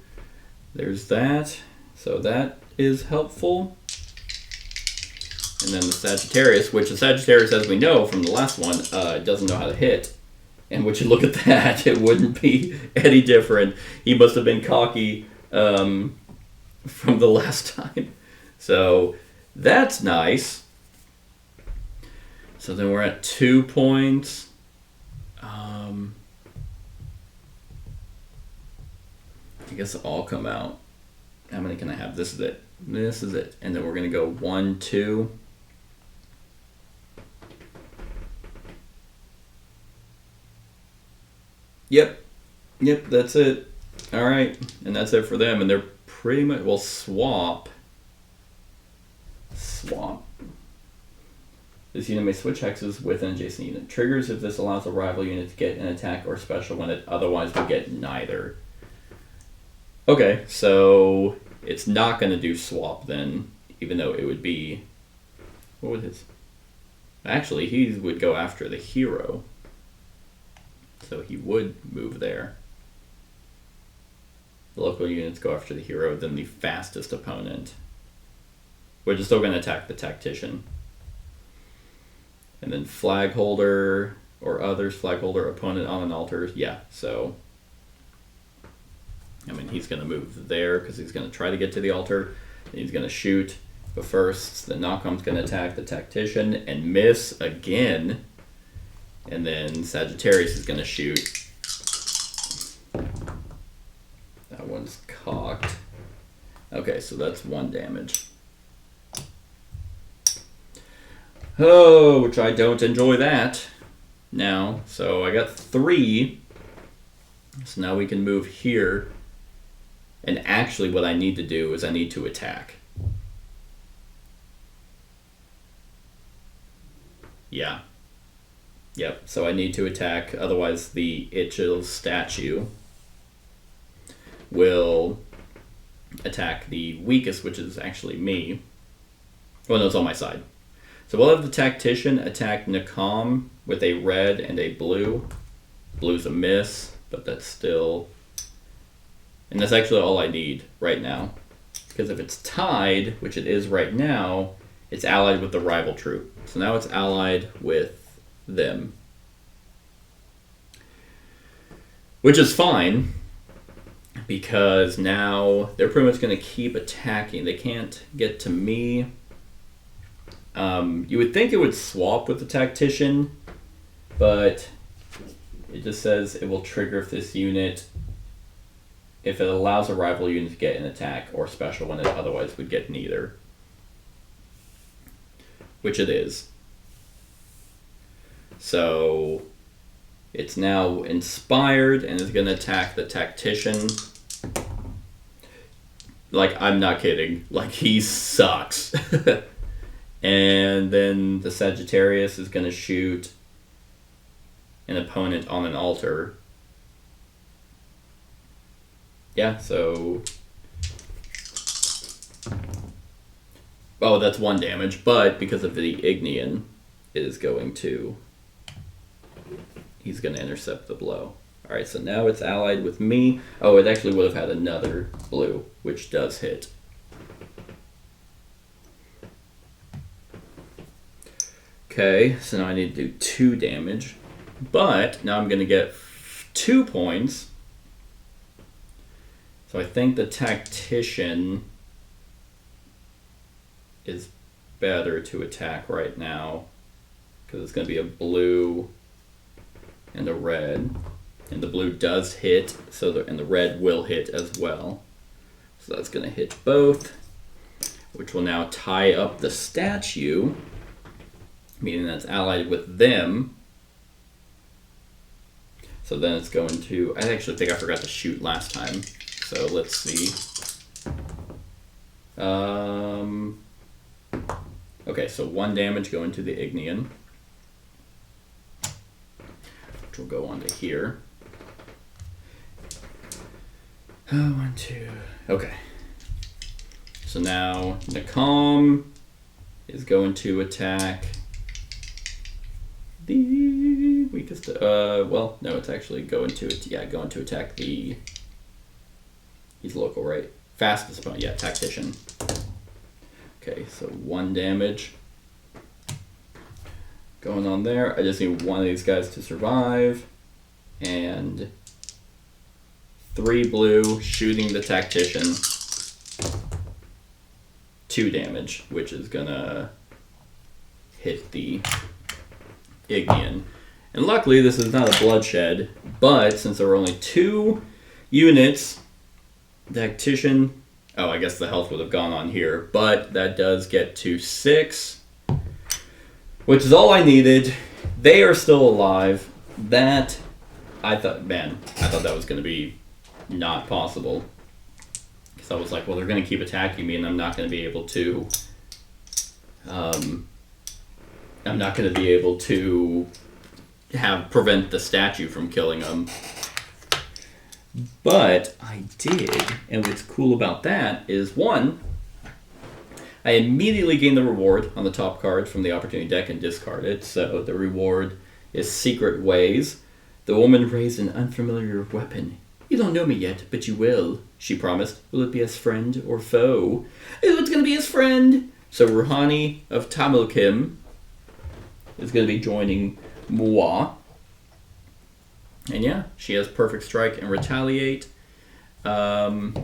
there's that. So that is helpful. And then the Sagittarius, which the Sagittarius, as we know from the last one, doesn't know how to hit. And would you look at that, it wouldn't be any different. He must have been cocky from the last time. So that's nice. So then we're at 2 points. I guess it'll all come out. How many can I have? This is it. This is it. And then we're going to go 1, 2. Yep, that's it. All right, and that's it for them. And they're pretty much, well, swap. This unit may switch hexes with an adjacent unit. Triggers if this allows a rival unit to get an attack or special when it otherwise would get neither. Okay, so it's not going to do swap then, even though it would be... What would his... Actually, he would go after the hero. So he would move there. The local units go after the hero, then the fastest opponent. Which is still going to attack the tactician. And then flag holder or others, flag holder, opponent on an altar. Yeah, so... I mean, he's going to move there because he's going to try to get to the altar. And he's going to shoot. But first, the Knock-Om's going to attack the Tactician and miss again. And then Sagittarius is going to shoot. That one's cocked. Okay, so that's 1 damage. Oh, which I don't enjoy that now. So I got 3. So now we can move here. And actually what I need to do is I need to attack. Yeah. Yep, so I need to attack, otherwise the Ichil's statue will attack the weakest, which is actually me. Well, no, it's on my side. So we'll have the Tactician attack Nakam with a red and a blue. Blue's a miss, but that's still... And that's actually all I need right now. Because if it's tied, which it is right now, it's allied with the rival troop. So now it's allied with them. Which is fine, because now they're pretty much going to keep attacking. They can't get to me. You would think it would swap with the Tactician, but it just says it will trigger if this unit, if it allows a rival unit to get an attack or special when it otherwise would get neither. Which it is. So it's now inspired and is going to attack the Tactician. Like, I'm not kidding. Like, he sucks. And then the Sagittarius is going to shoot an opponent on an altar. Yeah, so... Oh, that's 1 damage, but because of the Ignean, it is going to... He's going to intercept the blow. Alright, so now it's allied with me. Oh, it actually would have had another blue, which does hit. Okay, so now I need to do 2 damage. But now I'm going to get 2 points. So I think the Tactician is better to attack right now. Because it's going to be a blue and a red. And the blue does hit, and the red will hit as well. So that's going to hit both. Which will now tie up the statue. Meaning that's allied with them. So then it's going to... I actually think I forgot to shoot last time. So let's see. Okay, so 1 damage going to the Ignean. Which will go on to here. 1, 2... Okay. So now Nakam is going to attack... the weakest, well, no, it's actually going to attack the, he's local, right? Fastest opponent, yeah, Tactician. Okay, so 1 damage going on there. I just need one of these guys to survive. And 3 blue, shooting the Tactician. 2 damage, which is gonna hit the Ignean. And luckily this is not a bloodshed, but since there were only 2 units, Tactician, oh, I guess the health would have gone on here, but that does get to 6, which is all I needed. They are still alive. That, I thought that was going to be not possible. Because I was like, well, they're going to keep attacking me and I'm not going to be able to, prevent the statue from killing them. But I did, and what's cool about that is, 1, I immediately gain the reward on the top card from the opportunity deck and discard it. So the reward is Secret Ways. The woman raised an unfamiliar weapon. You don't know me yet, but you will, she promised. Will it be as friend or foe? It's going to be as friend. So Rouhani of Tamilkim is going to be joining moi. And yeah, she has Perfect Strike and Retaliate. Let's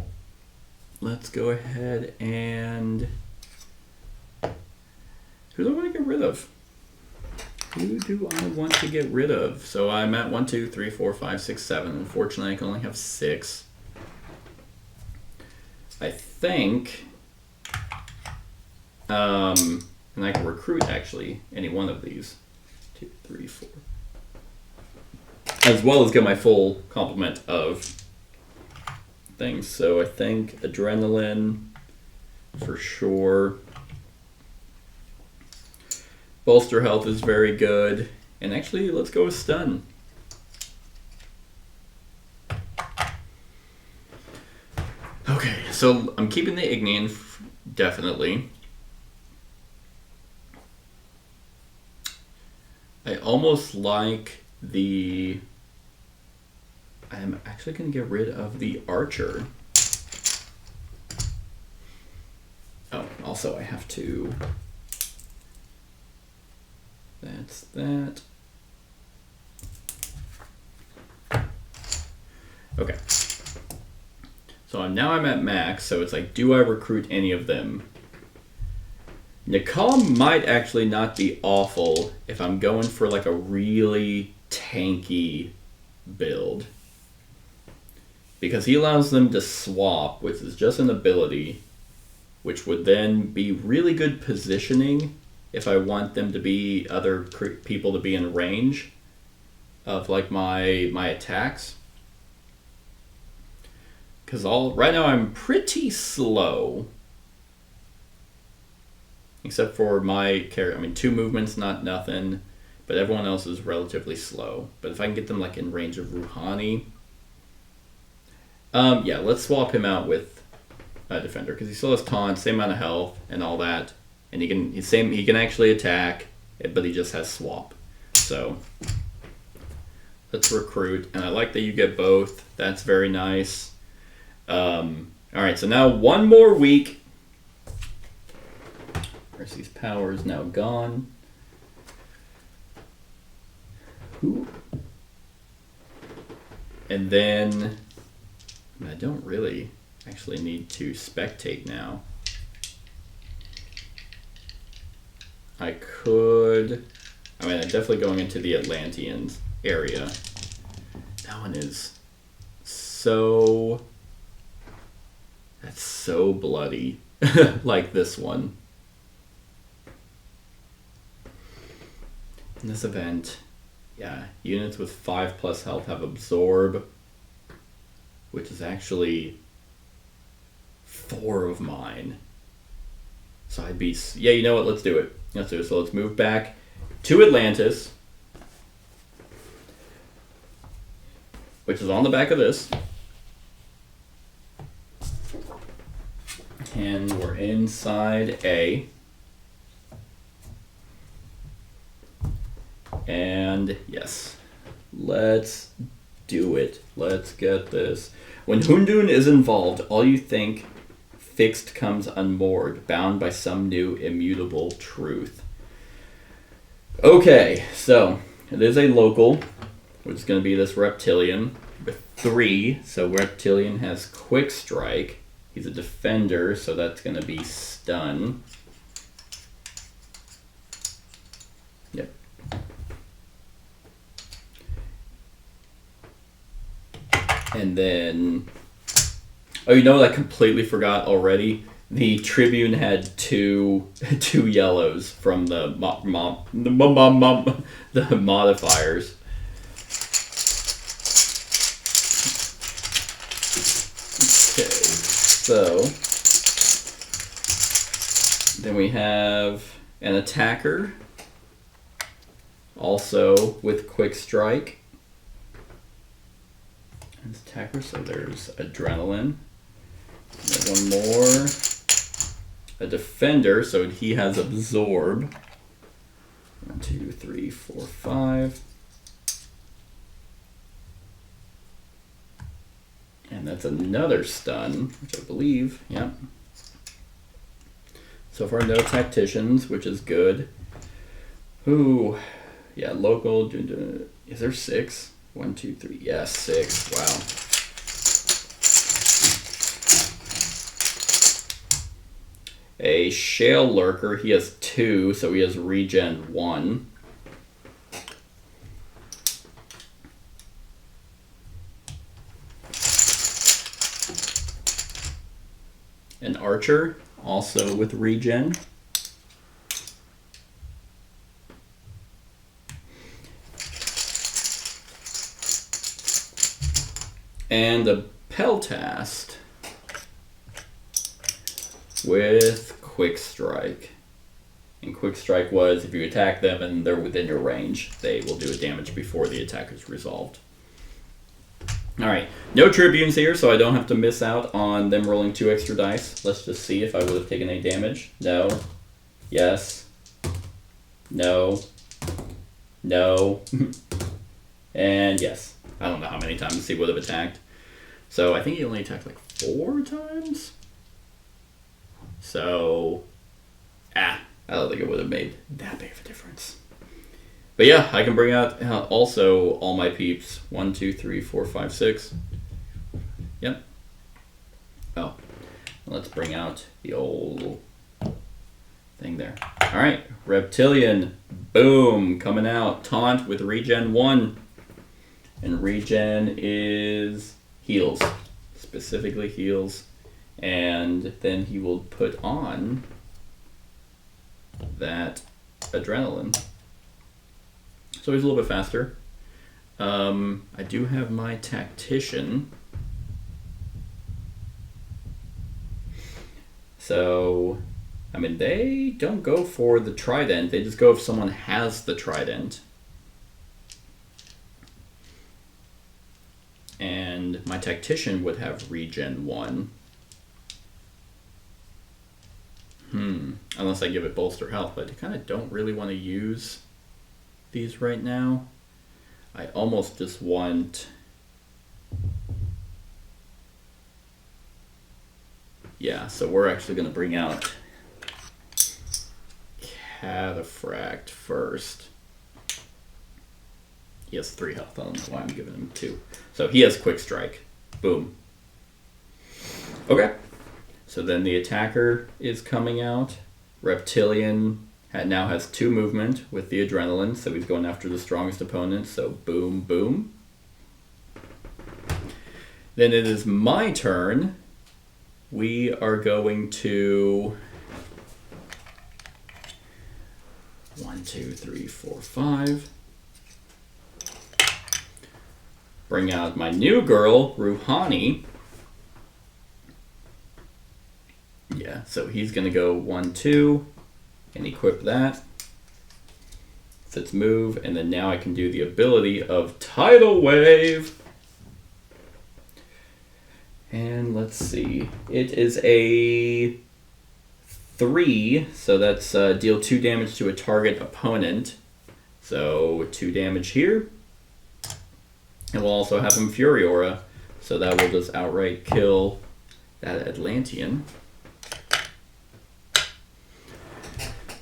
go ahead and Who do I want to get rid of? Who do I want to get rid of? So I'm at 1, 2, 3, 4, 5, 6, 7. Unfortunately, I can only have 6. I think, and I can recruit actually any one of these. 2, 3, 4. As well as get my full complement of things. So I think adrenaline for sure. Bolster health is very good. And actually, let's go with stun. Okay, so I'm keeping the Ignian, definitely. I almost like the... I'm actually going to get rid of the Archer. Oh, also I have to... That's that. Okay. So now I'm at max, so it's like, do I recruit any of them? Nikam might actually not be awful if I'm going for like a really tanky build. Because he allows them to swap, which is just an ability, which would then be really good positioning if I want them to be other people to be in range of like my attacks. Because right now I'm pretty slow. Except for my character. I mean, 2 movements, not nothing. But everyone else is relatively slow. But if I can get them like in range of Rouhani. Yeah, let's swap him out with a defender. Because he still has taunt, same amount of health, and all that. And he can actually attack, but he just has swap. So let's recruit. And I like that you get both. That's very nice. Alright, so now 1 more week. Mercy's power is now gone. Ooh. And then I don't really actually need to spectate now. I could... I mean, I'm definitely going into the Atlantean area. That one is so... That's so bloody. Like this one. In this event, yeah, units with 5+ health have absorb, which is actually 4 of mine. So I'd be... Yeah, you know what? Let's do it. Let's do it. So let's move back to Atlantis, which is on the back of this. And we're inside A. And yes, let's do it. Let's get this. When Hundun is involved, all you think fixed comes unmoored, bound by some new immutable truth. Okay, so it is a local, which is going to be this Reptilian with 3. So Reptilian has Quick Strike. He's a defender, so that's going to be stun. Yep. And then... Oh, you know what? I completely forgot already. The Tribune had two yellows from the modifiers. Okay, so then we have an attacker, also with Quick Strike. And attacker, so there's adrenaline. And one more. A defender, so he has absorb. 1, 2, 3, 4, 5. And that's another stun, which I believe, yep. So far no tacticians, which is good. Ooh, yeah, local, is there 6? 1, 2, 3, yeah, 6, wow. A Shale Lurker, he has 2, so he has regen 1. An Archer, also with regen. And a Peltast with Quick Strike. And Quick Strike was if you attack them and they're within your range, they will do a damage before the attack is resolved. Alright, no Tribunes here, so I don't have to miss out on them rolling 2 extra dice. Let's just see if I would have taken any damage. No. Yes. No. No. And yes. I don't know how many times he would have attacked. So I think he only attacked like 4 times? So, I don't think it would have made that big of a difference. But yeah, I can bring out also all my peeps. 1, 2, 3, 4, 5, 6. Yep. Oh, let's bring out the old thing there. All right, Reptilian, boom, coming out. Taunt with regen 1. And regen is heals, specifically heals. And then he will put on that adrenaline. So he's a little bit faster. I do have my tactician. So, I mean, they don't go for the trident. They just go if someone has the trident. And my tactician would have regen 1. Unless I give it bolster health, but I kind of don't really want to use these right now. I almost just want... Yeah, so we're actually going to bring out Cataphract first. He has 3 health. I don't know why I'm giving him 2. So he has Quick Strike. Boom. Okay. So then the attacker is coming out. Reptilian now has 2 movement with the adrenaline, so he's going after the strongest opponent. So boom, boom. Then it is my turn. We are going to 1, 2, 3, 4, 5. Bring out my new girl, Rouhani. Yeah, so he's going to go 1, 2, and equip that. It's its move, and then now I can do the ability of Tidal Wave. And let's see. It is a 3, so that's deal 2 damage to a target opponent. So 2 damage here. And we'll also have him Fury Aura, so that will just outright kill that Atlantean.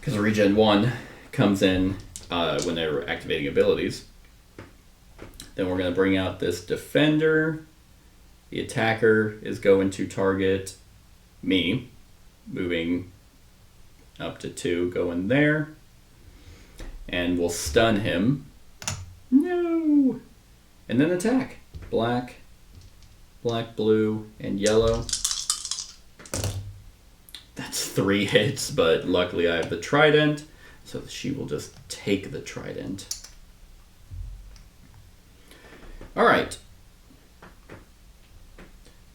Because regen 1 comes in when they're activating abilities. Then we're going to bring out this Defender. The attacker is going to target me, moving up to 2, going there. And we'll stun him. No! And then attack. Black, black, blue, and yellow. That's 3 hits, but luckily I have the trident, so she will just take the trident. Alright.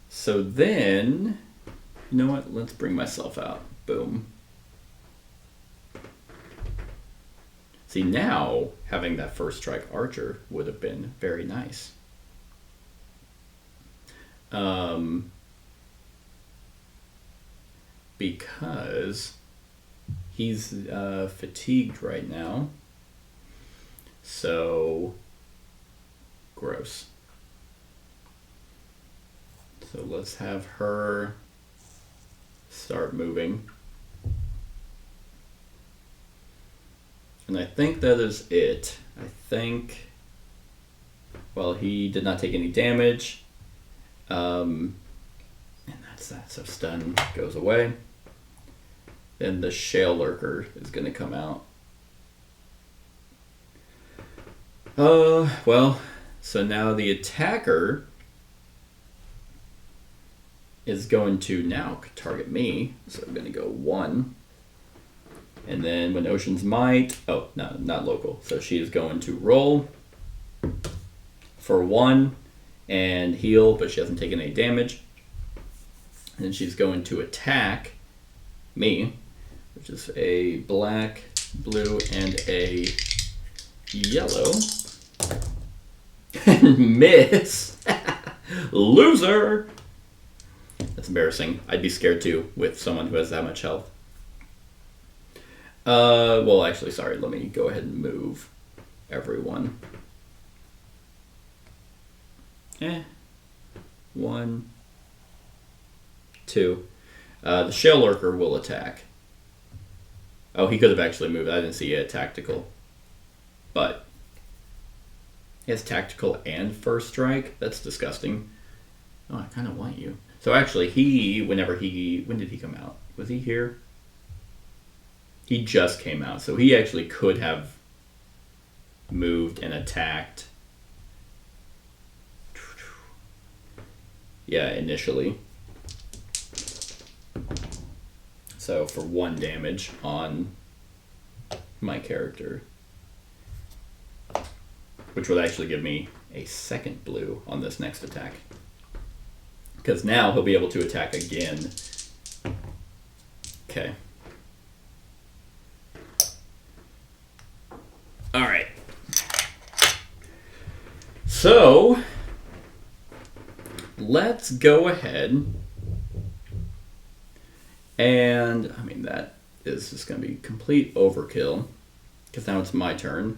So then, you know what? Let's bring myself out. Boom. See, now having that first strike archer would have been very nice. Because he's fatigued right now. So, gross. So let's have her start moving. And I think that is it. I think, well, he did not take any damage. And that's that. So stun goes away. then the Shale Lurker is going to come out. Well, so now the attacker is going to now target me. So I'm going to go 1. And then when Ocean's Might, oh, no, not local. So she is going to roll for 1 and heal, but she hasn't taken any damage. And then she's going to attack me, which is a black, blue, and a yellow. And miss. Loser. That's embarrassing. I'd be scared too with someone who has that much health. Well, actually, sorry. Let me go ahead and move everyone. 1, 2. The Shale Lurker will attack. Oh, he could have actually moved. I didn't see a tactical. But he has tactical and first strike? That's disgusting. Oh, I kind of want you. So actually, when did he come out? Was he here? He just came out. So he actually could have moved and attacked. Yeah, initially. So for 1 damage on my character. Which would actually give me a second blue on this next attack. Because now he'll be able to attack again. Okay. Alright. So, let's go ahead and, I mean, that is just going to be complete overkill. Because now it's my turn.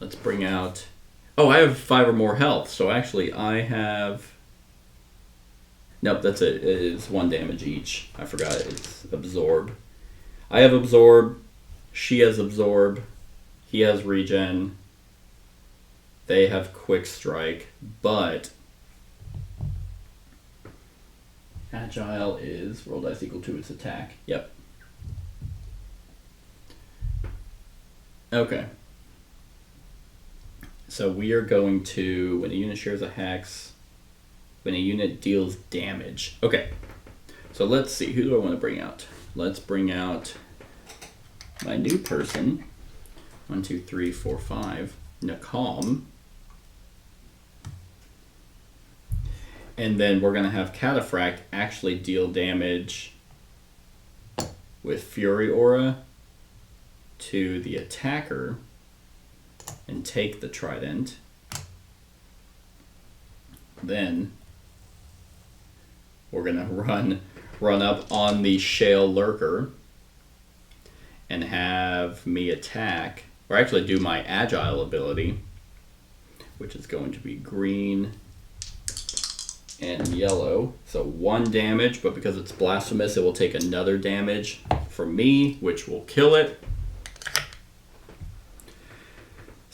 Let's bring out... Oh, I have 5 or more health, so actually I have... Nope, that's it. It is 1 damage each. I forgot it's Absorb. I have Absorb. She has Absorb. He has Regen. They have Quick Strike, but... Agile is roll dice equal to its attack. Yep. Okay. So we are going to, when a unit shares a hex, when a unit deals damage. Okay, so let's see, who do I want to bring out? Let's bring out my new person. 1, 2, 3, 4, 5. Nakam. And then we're going to have Cataphract actually deal damage with Fury Aura to the attacker and take the trident. Then we're gonna run up on the Shale Lurker and have me attack, or actually do my Agile ability, which is going to be green and yellow. So 1 damage, but because it's blasphemous, it will take another damage from me, which will kill it.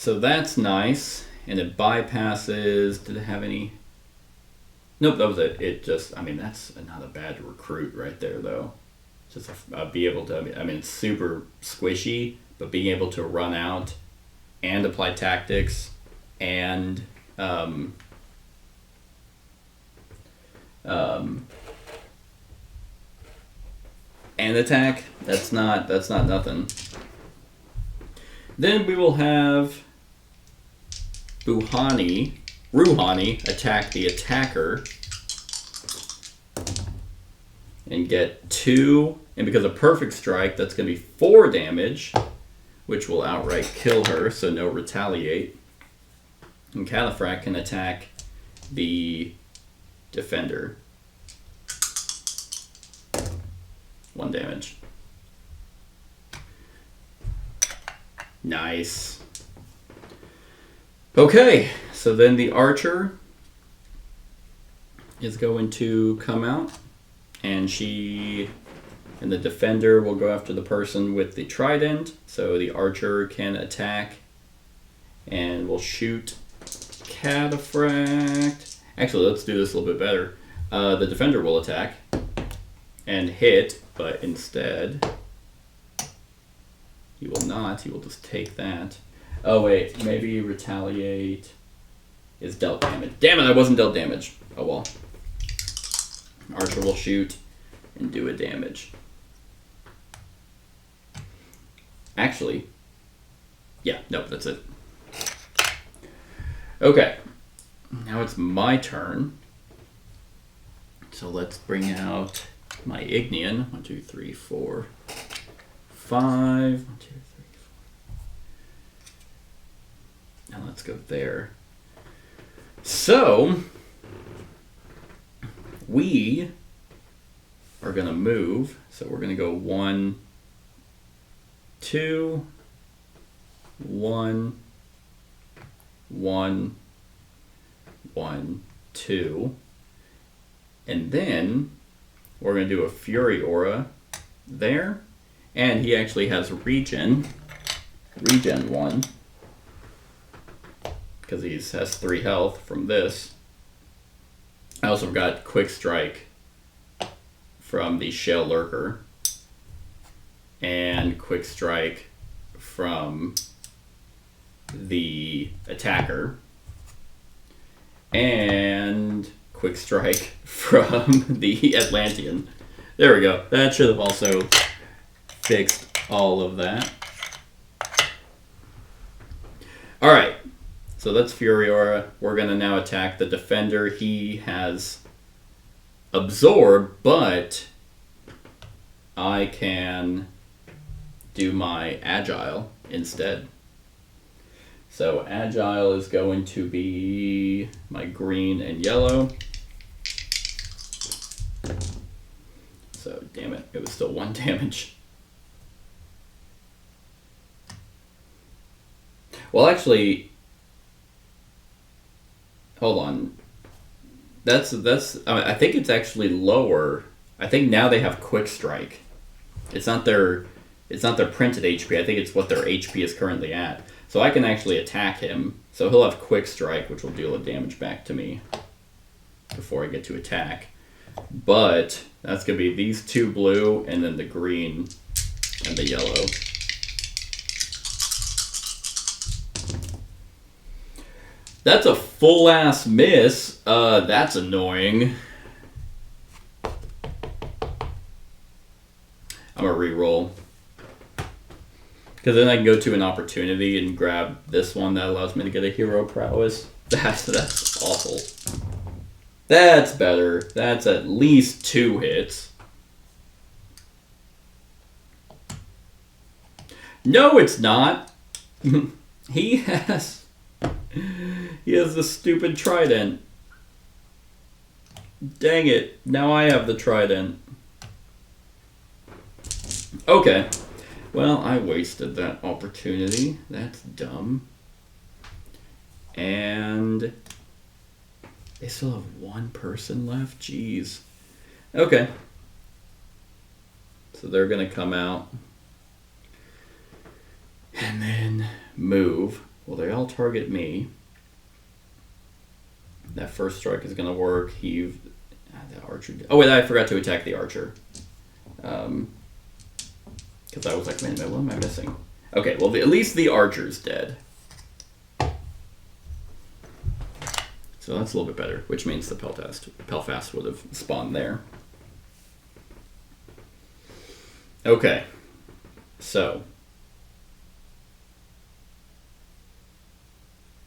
So that's nice, and it bypasses, did it have any? Nope, that was it. It just, I mean, that's not a bad recruit right there, though. Just be able to, I mean, it's super squishy, but being able to run out and apply tactics and and attack, that's not nothing. Then we will have Rouhani attack the attacker and get 2, and because of Perfect Strike, that's going to be 4 damage, which will outright kill her, so no retaliate. And Cataphract can attack the defender. 1 damage. Nice. Okay, so then the archer is going to come out, and the defender will go after the person with the trident. So the archer can attack and will shoot Cataphract. Actually, let's do this a little bit better. The defender will attack and hit, but instead he will not. He will just take that. Oh wait, maybe retaliate is dealt damage. Damn it, I wasn't dealt damage. Oh well. Archer will shoot and do a damage. Actually, yeah, nope, that's it. Okay, now it's my turn. So let's bring out my Ignean. 1, 2, 3, 4, 5. 1, 2, 3, 4. Now let's go there. So we are going to move. So we're going to go 1, 2, 1, 1, 1, 2. And then we're going to do a Fury Aura there. And he actually has regen 1. Because he has 3 health from this. I also got Quick Strike from the Shell Lurker. And Quick Strike from the Attacker. And Quick Strike from the Atlantean. There we go. That should have also fixed all of that. Alright. So that's Fury Aura. We're going to now attack the Defender. He has Absorb, but I can do my Agile instead. So Agile is going to be my green and yellow. So damn it, it was still 1 damage. Well, actually, hold on. That's. I think it's actually lower. I think now they have Quick Strike. It's not their printed HP. I think it's what their HP is currently at. So I can actually attack him. So he'll have Quick Strike, which will deal a damage back to me before I get to attack. But that's going to be these 2 blue and then the green and the yellow. That's a full-ass miss. That's annoying. I'm going to re-roll. Because then I can go to an opportunity and grab this one that allows me to get a hero prowess. That's awful. That's better. That's at least 2 hits. No, it's not. He has the stupid trident. Dang it. Now I have the trident. Okay. Well, I wasted that opportunity. That's dumb. And they still have 1 person left? Jeez. Okay. So they're going to come out. And then move. Well, they all target me. That first strike is going to work. The archer... Oh, wait, I forgot to attack the archer. Because I was like, man, what am I missing? Okay, well, at least the archer's dead. So that's a little bit better, which means the Pelfast would have spawned there. Okay, so.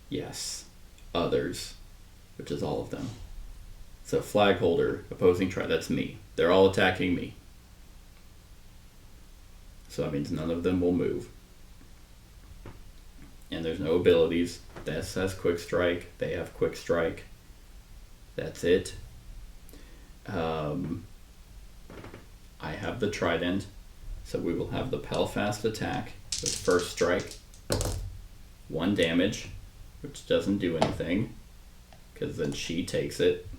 Yes, others, which is all of them. So flag holder, opposing that's me. They're all attacking me. So that means none of them will move. And there's no abilities. This has Quick Strike. They have Quick Strike. That's it. I have the Trident. So we will have the Pelfast attack with first strike. 1 damage, which doesn't do anything. Because then she takes it.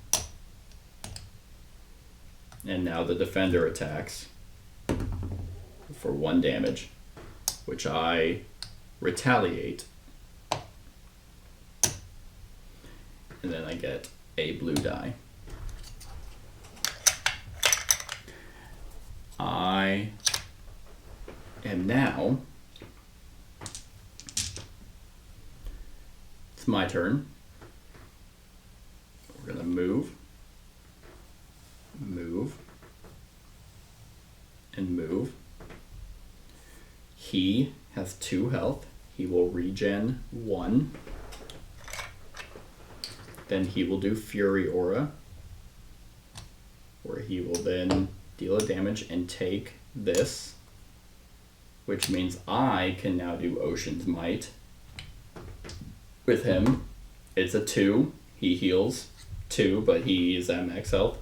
And now the Defender attacks for 1 damage, which I retaliate. And then I get a blue die. I am now... It's my turn. We're going to move, and move. He has 2 health. He will regen 1. Then he will do Fury Aura, where he will then deal a damage and take this, which means I can now do Ocean's Might with him. It's a 2. He heals 2, but he is at max health.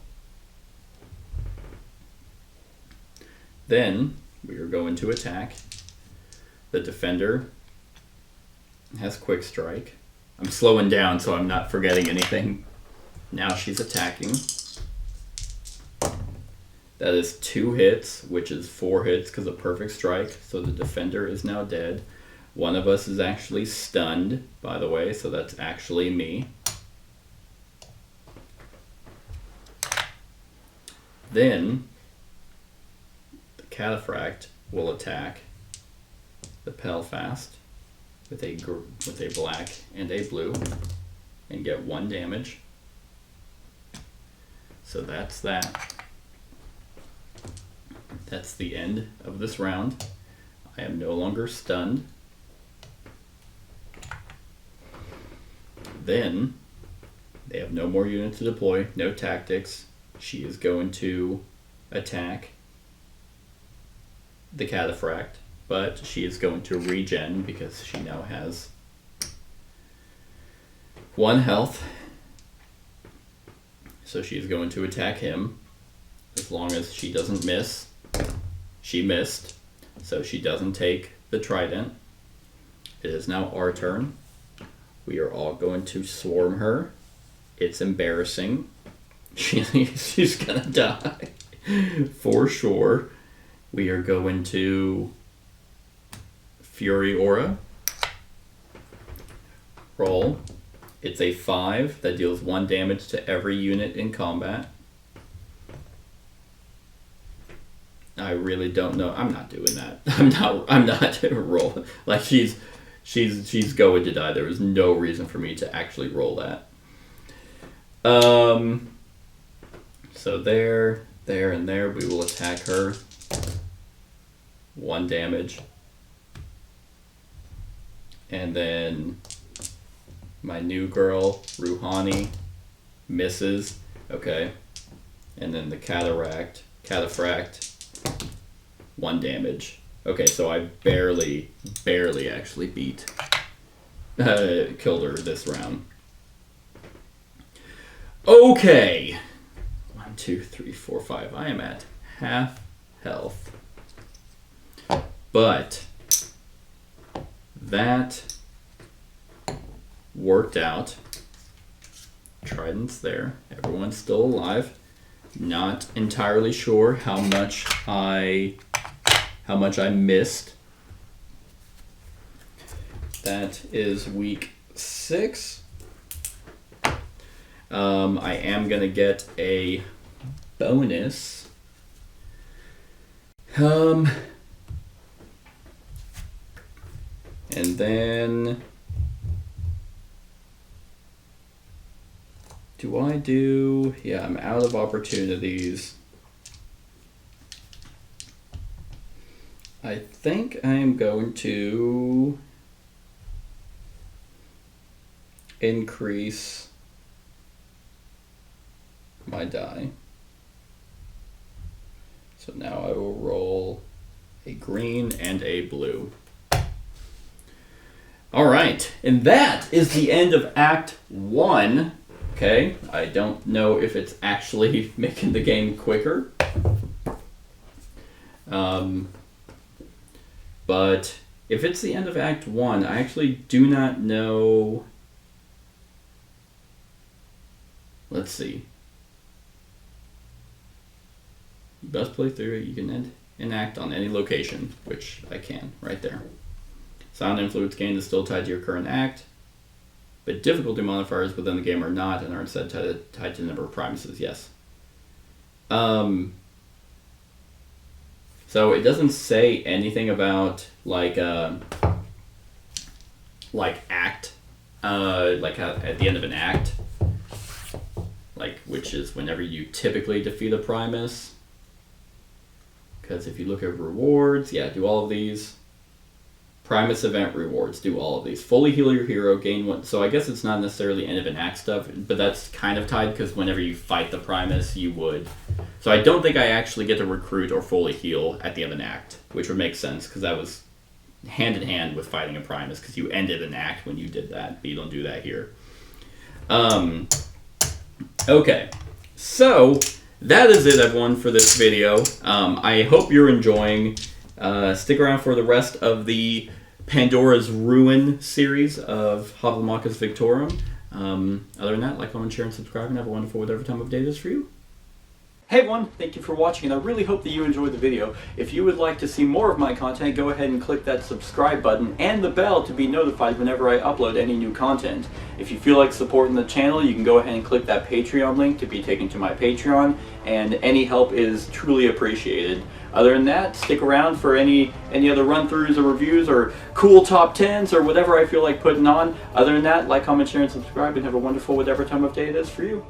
Then we are going to attack. The defender has Quick Strike. I'm slowing down so I'm not forgetting anything. Now she's attacking. That is 2 hits, which is 4 hits because of Perfect Strike. So the defender is now dead. One of us is actually stunned, by the way, so that's actually me. Then the Cataphract will attack the Pelfast with a black and a blue and get 1 damage. So that's that. That's the end of this round. I am no longer stunned. Then they have no more units to deploy, no tactics. She is going to attack the Cataphract, but she is going to regen because she now has 1 health. So she is going to attack him as long as she doesn't miss. She missed, so she doesn't take the trident. It is now our turn. We are all going to swarm her. It's embarrassing. She's gonna die for sure. We are going to Fury Aura. Roll. It's a 5 that deals 1 damage to every unit in combat. I really don't know. I'm not doing that. I'm not roll. Like she's going to die. There was no reason for me to actually roll that. So there, and there, we will attack her. 1 damage. And then my new girl, Rouhani, misses. Okay. And then the Cataphract, 1 damage. Okay, so I barely actually killed her this round. Okay. 1, 2, 3, 4, 5. I am at half health. But that worked out. Trident's there. Everyone's still alive. Not entirely sure how much I missed. That is week 6. I am gonna get a bonus. And then do I do... Yeah, I'm out of opportunities. I think I am going to increase my die. So now I will roll a green and a blue. All right, and that is the end of Act 1. Okay, I don't know if it's actually making the game quicker. But if it's the end of Act 1, I actually do not know. Let's see. You best play through it. You can enact on any location, which I can right there. Sound influence gained is still tied to your current act, but difficulty modifiers within the game are not and are instead tied to the number of Primuses. Yes. So it doesn't say anything about like act, at the end of an act, which is whenever you typically defeat a Primus. Because if you look at rewards, yeah, do all of these. Primus event rewards, do all of these. Fully heal your hero, gain one. So I guess it's not necessarily end of an act stuff, but that's kind of tied because whenever you fight the Primus, you would. So I don't think I actually get to recruit or fully heal at the end of an act, which would make sense because that was hand in hand with fighting a Primus because you ended an act when you did that, but you don't do that here. Okay, so that is it, everyone, for this video. I hope you're enjoying. Stick around for the rest of the Pandora's Ruin series of Hoplomachus Victorum. Other than that, like, comment, share, and subscribe, and have a wonderful whatever time of day it is for you. Hey everyone, thank you for watching, and I really hope that you enjoyed the video. If you would like to see more of my content, go ahead and click that subscribe button and the bell to be notified whenever I upload any new content. If you feel like supporting the channel, you can go ahead and click that Patreon link to be taken to my Patreon, and any help is truly appreciated. Other than that, stick around for any other run-throughs or reviews or cool top 10s or whatever I feel like putting on. Other than that, like, comment, share, and subscribe, and have a wonderful whatever time of day it is for you.